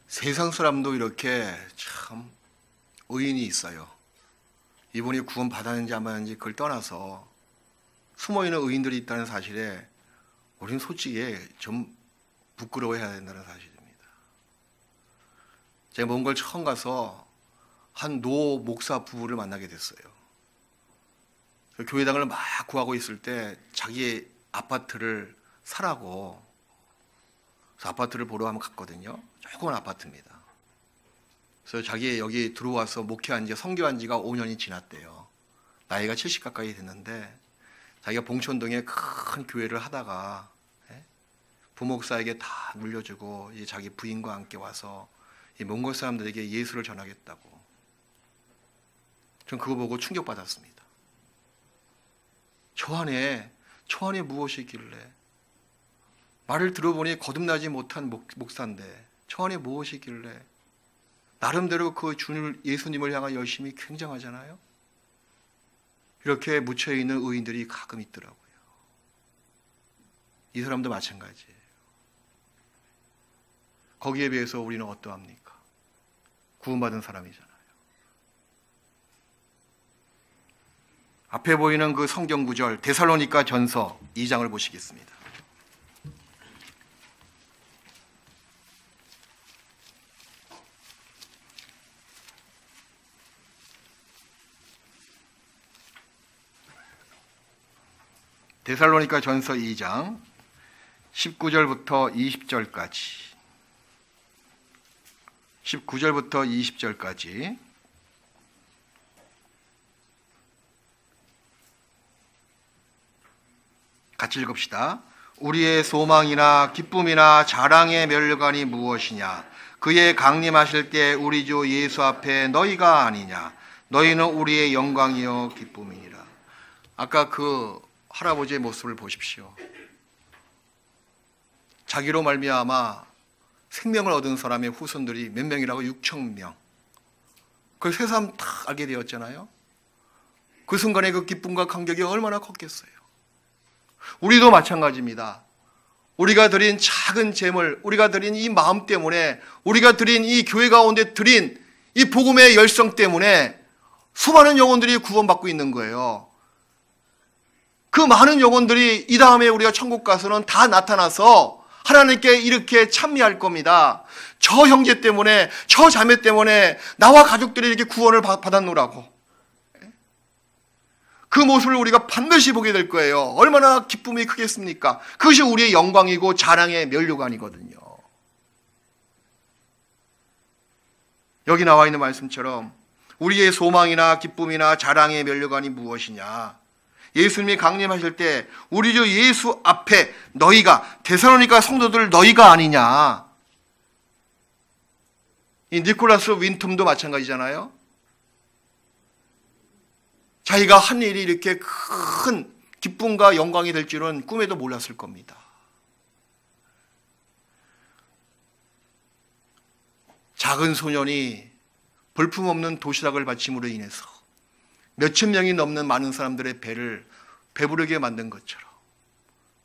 세상 사람도 이렇게 참 의인이 있어요. 이분이 구원 받았는지 안 받았는지 그걸 떠나서 숨어있는 의인들이 있다는 사실에 우리는 솔직히 좀 부끄러워해야 된다는 사실입니다. 제가 몽골 처음 가서 한 노 목사 부부를 만나게 됐어요. 교회당을 막 구하고 있을 때 자기 아파트를 사라고, 그래서 아파트를 보러 한번 갔거든요. 조그만 아파트입니다. 그래서 자기 여기 들어와서 목회한 지, 선교한 지가 5년이 지났대요. 나이가 70 가까이 됐는데 자기가 봉천동에 큰 교회를 하다가 부목사에게 다 물려주고 이제 자기 부인과 함께 와서 이 몽골 사람들에게 예수를 전하겠다고. 전 그거 보고 충격받았습니다. 저 안에 무엇이 있길래, 말을 들어보니 거듭나지 못한 목사인데 저 안에 무엇이 있길래 나름대로 그 주님 예수님을 향한 열심이 굉장하잖아요. 이렇게 묻혀있는 의인들이 가끔 있더라고요. 이 사람도 마찬가지예요. 거기에 비해서 우리는 어떠합니까? 구원받은 사람이잖아요. 앞에 보이는 그 성경 구절 데살로니가 전서 2장을 보시겠습니다. 데살로니가 전서 2장 19절부터 20절까지 19절부터 20절까지 같이 읽읍시다. 우리의 소망이나 기쁨이나 자랑의 면류관이 무엇이냐? 그의 강림하실 때 우리 주 예수 앞에 너희가 아니냐? 너희는 우리의 영광이요 기쁨이니라. 아까 그 할아버지의 모습을 보십시오. 자기로 말미암아 생명을 얻은 사람의 후손들이 몇 명이라고? 6,000명. 그걸 새삼 다 알게 되었잖아요. 그 순간에 그 기쁨과 감격이 얼마나 컸겠어요. 우리도 마찬가지입니다. 우리가 드린 작은 재물, 우리가 드린 이 마음 때문에, 우리가 드린 이 교회 가운데 드린 이 복음의 열성 때문에 수많은 영혼들이 구원받고 있는 거예요. 그 많은 영혼들이 이 다음에 우리가 천국 가서는 다 나타나서 하나님께 이렇게 찬미할 겁니다. 저 형제 때문에, 저 자매 때문에 나와 가족들이 이렇게 구원을 받았노라고. 그 모습을 우리가 반드시 보게 될 거예요. 얼마나 기쁨이 크겠습니까? 그것이 우리의 영광이고 자랑의 면류관이거든요. 여기 나와 있는 말씀처럼 우리의 소망이나 기쁨이나 자랑의 면류관이 무엇이냐? 예수님이 강림하실 때 우리 주 예수 앞에 너희가, 데살로니가 성도들 너희가 아니냐? 이 니콜라스 윈텀도 마찬가지잖아요. 자기가 한 일이 이렇게 큰 기쁨과 영광이 될 줄은 꿈에도 몰랐을 겁니다. 작은 소년이 볼품없는 도시락을 바침으로 인해서 몇천 명이 넘는 많은 사람들의 배를 배부르게 만든 것처럼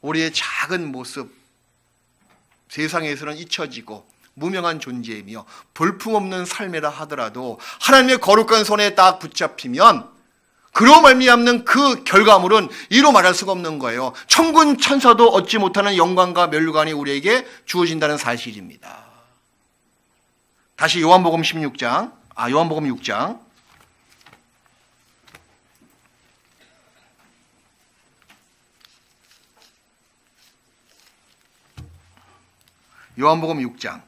우리의 작은 모습, 세상에서는 잊혀지고 무명한 존재이며 볼품없는 삶이라 하더라도 하나님의 거룩한 손에 딱 붙잡히면 그로 말미암는 그 결과물은 이로 말할 수가 없는 거예요. 천군 천사도 얻지 못하는 영광과 면류관이 우리에게 주어진다는 사실입니다. 다시 요한복음 6장 요한복음 6장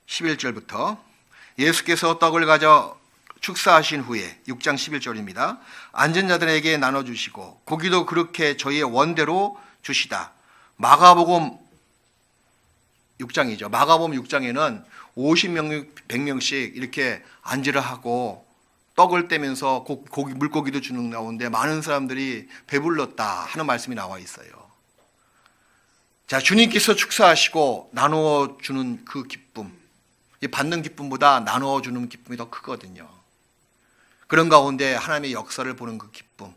11절부터 예수께서 떡을 가져 축사하신 후에 6장 11절입니다. 앉은 자들에게 나눠주시고 고기도 그렇게 저희의 원대로 주시다. 마가복음 6장이죠. 마가복음 6장에는 50명, 100명씩 이렇게 앉으라 하고 떡을 떼면서 고기, 물고기도 주는 가운데 많은 사람들이 배불렀다 하는 말씀이 나와 있어요. 자, 주님께서 축사하시고 나누어 주는 그 기쁨, 받는 기쁨보다 나누어 주는 기쁨이 더 크거든요. 그런 가운데 하나님의 역사를 보는 그 기쁨,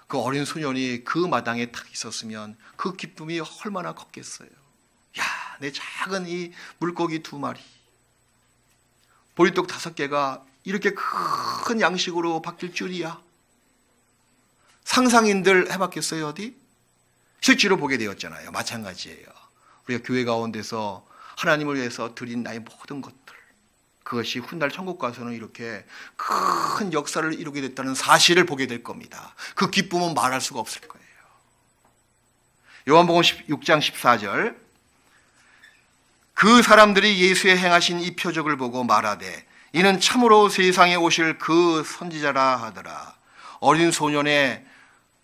그 어린 소년이 그 마당에 딱 있었으면 그 기쁨이 얼마나 컸겠어요. 야, 내 작은 이 물고기 2마리, 보리떡 5개가 이렇게 큰 양식으로 바뀔 줄이야. 상상인들 해봤겠어요, 어디? 실제로 보게 되었잖아요. 마찬가지예요. 우리가 교회 가운데서 하나님을 위해서 드린 나의 모든 것들, 그것이 훗날 천국 가서는 이렇게 큰 역사를 이루게 됐다는 사실을 보게 될 겁니다. 그 기쁨은 말할 수가 없을 거예요. 요한복음 6장 14절, 그 사람들이 예수의 행하신 이 표적을 보고 말하되 이는 참으로 세상에 오실 그 선지자라 하더라. 어린 소년의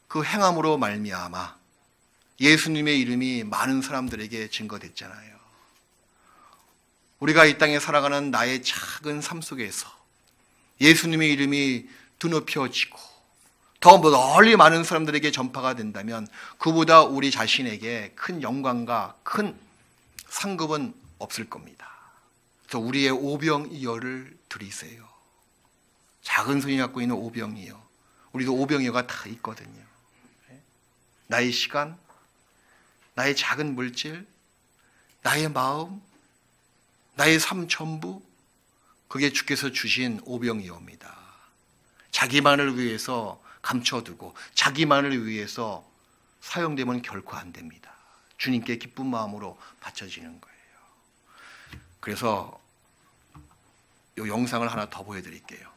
그 행함으로 말미암아 예수님의 이름이 많은 사람들에게 증거됐잖아요. 우리가 이 땅에 살아가는 나의 작은 삶 속에서 예수님의 이름이 드높여지고 더 널리 많은 사람들에게 전파가 된다면 그보다 우리 자신에게 큰 영광과 큰 상급은 없을 겁니다. 그래서 우리의 오병이어를 드리세요. 작은 손이 갖고 있는 오병이어, 우리도 오병이어가 다 있거든요. 나의 시간, 나의 작은 물질, 나의 마음, 나의 삶 전부, 그게 주께서 주신 오병이어입니다. 자기만을 위해서 감춰두고 자기만을 위해서 사용되면 결코 안 됩니다. 주님께 기쁜 마음으로 바쳐지는 거예요. 그래서 이 영상을 하나 더 보여드릴게요.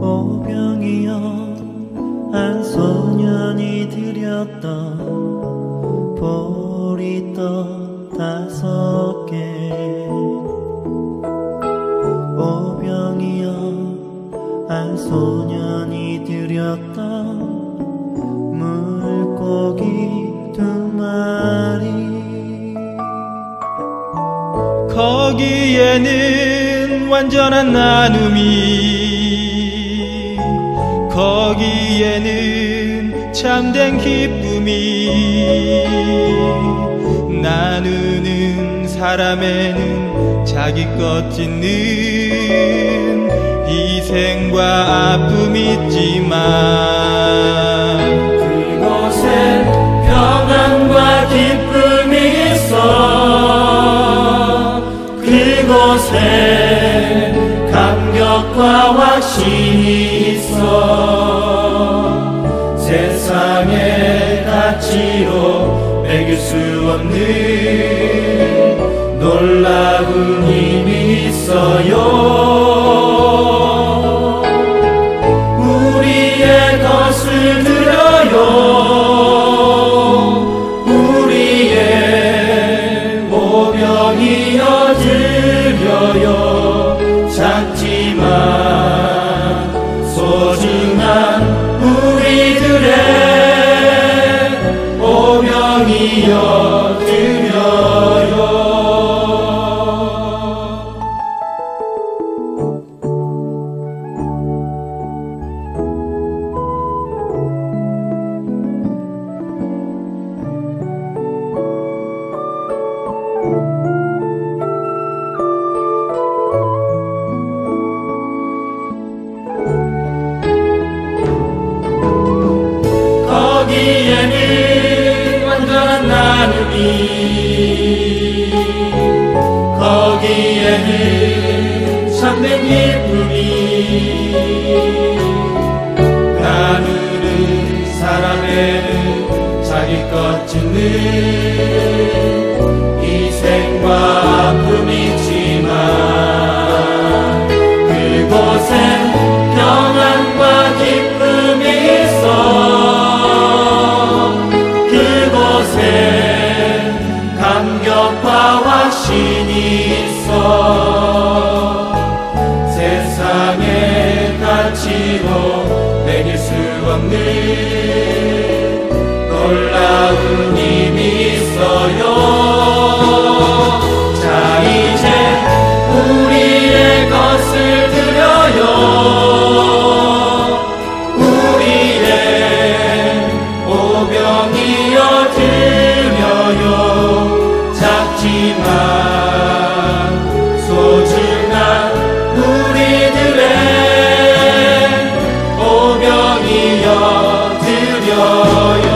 오병이어 한 소년이 드렸던 보리떡 5개, 오병이어 한 소년이 드렸던 물고기 2마리, 거기에는 완전한 나눔이, 거기에는 참된 기쁨이, 나누는 사람에는 자기 것 짓는 희생과 아픔이 있지만 그곳에 평안과 기쁨이 있어, 그곳에 감격과 확신이 있어, 세상의 가치로 매길 수 없는 놀라운 힘이 있어요. 우리의 것을 드려요, 우리의 오병이어 드려요. 작지만 소중한 우리들의 오병이어 드려요. 거기에는 완전한 나눔이, 거기에는 참된 기쁨이 나누는 사람에는 자기 것 짓는 희생과 아픔이 있지만 그곳엔 평안과 기쁨이 있어 그곳엔 감격과 확신이 있어 세상의 가치로 매길 수 없는 놀라운 힘이 있어요. 자 이제 우리의 것을 드려요. 우리의 오병이어 드려요. 작지만 소중한 우리들의 오병이어 드려요.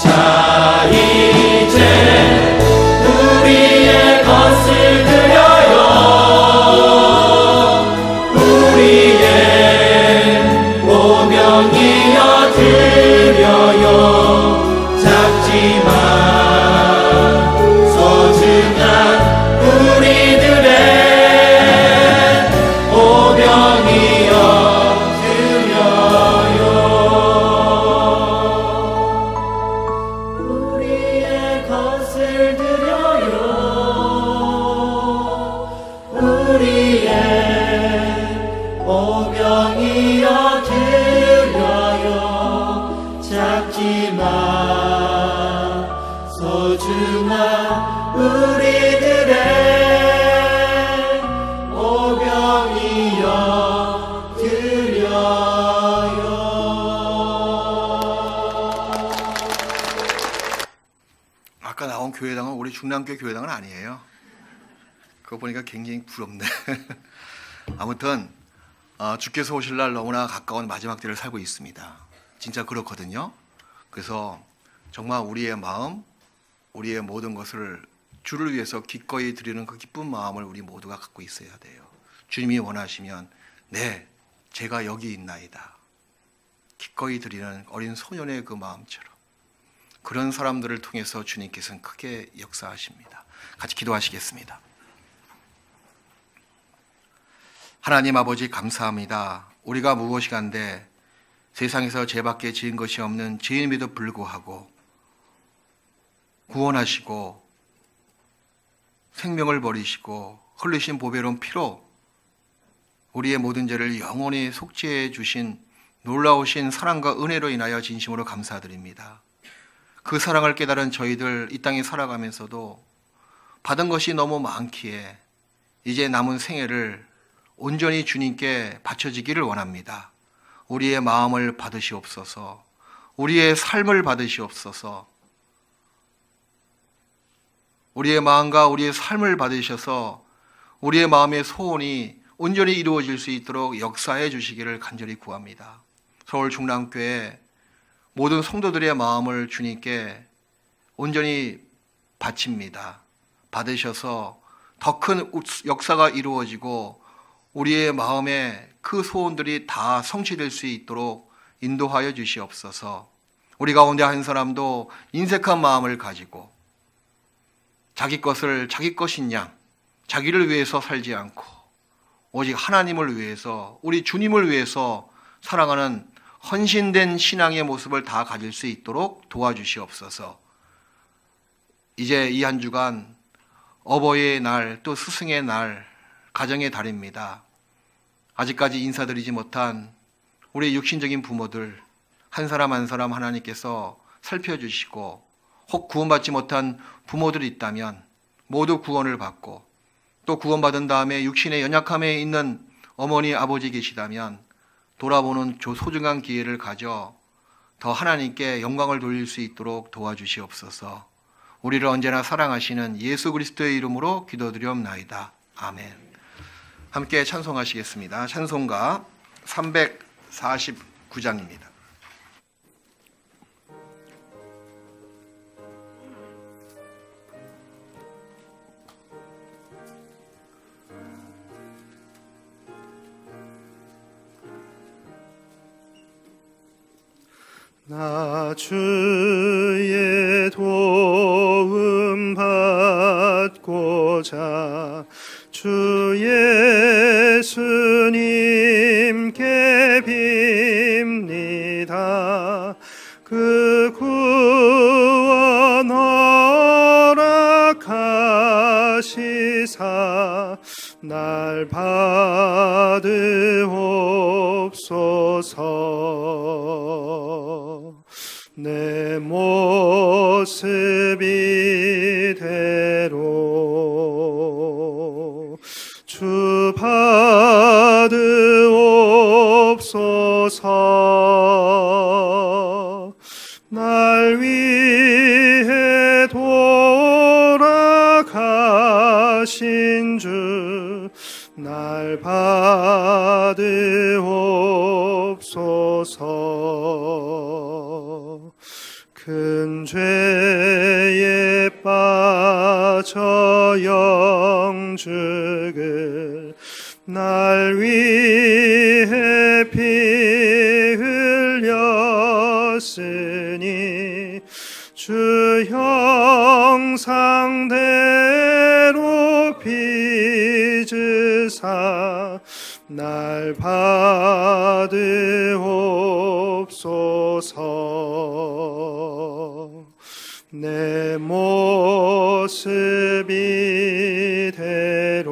자 이제 우리의 것을 드려요. 우리의 오병이어 드려요. 작지만 소중한 우리들의 오병이어 드려요. 우리의 것을 드려요. 우리의 오병이어 드려요. 작지만 소중한 우리들의 오병이어 드려요. 아까 나온 교회당은 우리 중남교회 교회당은 아니에요. 그거 보니까 굉장히 부럽네. 아무튼 주께서 오실 날 너무나 가까운 마지막 때를 살고 있습니다. 진짜 그렇거든요. 그래서 정말 우리의 마음, 우리의 모든 것을 주를 위해서 기꺼이 드리는 그 기쁜 마음을 우리 모두가 갖고 있어야 돼요. 주님이 원하시면 네, 제가 여기 있나이다. 기꺼이 드리는 어린 소년의 그 마음처럼 그런 사람들을 통해서 주님께서는 크게 역사하십니다. 같이 기도하시겠습니다. 하나님 아버지 감사합니다. 우리가 무엇이간데 세상에서 죄밖에 지은 것이 없는 죄인임에도 불구하고 구원하시고 생명을 버리시고 흘리신 보배로운 피로 우리의 모든 죄를 영원히 속죄해 주신 놀라우신 사랑과 은혜로 인하여 진심으로 감사드립니다. 그 사랑을 깨달은 저희들 이 땅에 살아가면서도 받은 것이 너무 많기에 이제 남은 생애를 온전히 주님께 바쳐지기를 원합니다. 우리의 마음을 받으시옵소서. 우리의 삶을 받으시옵소서. 우리의 마음과 우리의 삶을 받으셔서 우리의 마음의 소원이 온전히 이루어질 수 있도록 역사해 주시기를 간절히 구합니다. 서울 중랑교회 모든 성도들의 마음을 주님께 온전히 바칩니다. 받으셔서 더 큰 역사가 이루어지고 우리의 마음에 그 소원들이 다 성취될 수 있도록 인도하여 주시옵소서. 우리 가운데 한 사람도 인색한 마음을 가지고 자기 것을 자기 것인 양 자기를 위해서 살지 않고 오직 하나님을 위해서 우리 주님을 위해서 살아가는 헌신된 신앙의 모습을 다 가질 수 있도록 도와주시옵소서. 이제 이 한 주간 어버이의 날 또 스승의 날 가정의 달입니다. 아직까지 인사드리지 못한 우리 육신적인 부모들 한 사람 한 사람 하나님께서 살펴주시고 혹 구원받지 못한 부모들이 있다면 모두 구원을 받고 또 구원받은 다음에 육신의 연약함에 있는 어머니 아버지 계시다면 돌아보는 소중한 기회를 가져 더 하나님께 영광을 돌릴 수 있도록 도와주시옵소서. 우리를 언제나 사랑하시는 예수 그리스도의 이름으로 기도드리옵나이다. 아멘. 함께 찬송하시겠습니다. 찬송가 349장입니다. 나 주의 도움 받고자 주 예수님께 빕니다. 그 구원 허락하시사 날 받으옵소서. 내 모습 이대로 주 받으옵소서. 날 위해 돌아가신 주 날 받으옵소서. 큰 죄에 빠져 영죽을 날 위해 피 흘렸으니 주 형상대로 빚으사 날 받으옵소서. 내 모습 이대로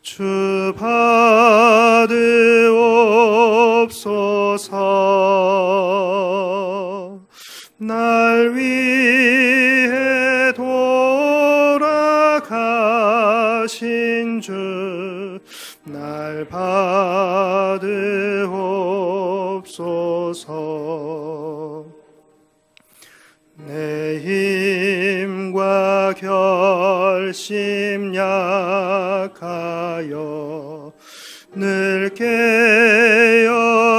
주 받으옵소서. 날 위해 돌아가신 주 날 받으옵소서. 내 힘과 결심 약하여 늘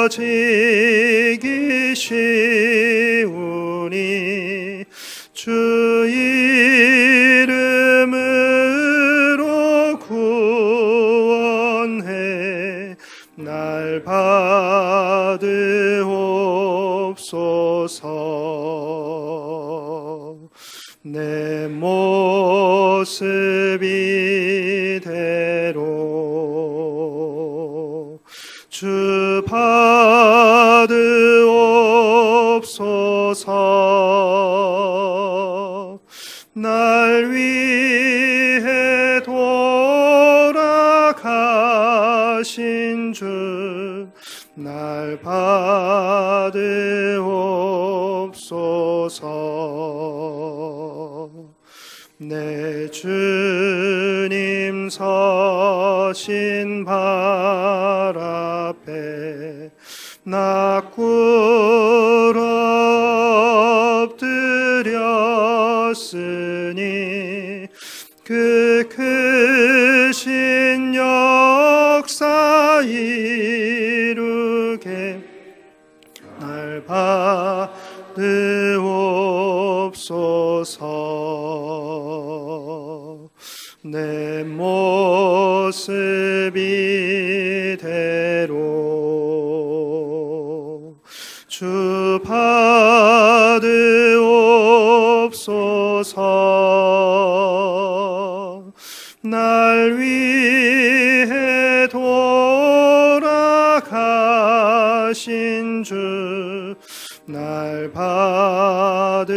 깨어지기 쉬우니 주 이름으로 구원해 날 받으옵소서. 내 모습 이대로 주 받으옵소서. 날 위해 돌아가신 주 날 받으옵소서. 내 주님 서신 발 앞에 나 꿇어 엎드렸으니 그 크신 역사 이루게 날 받으옵소서. 내 모습 이대로 주 받으옵소서. 날 위해 돌아가신 주 날 받으옵소서.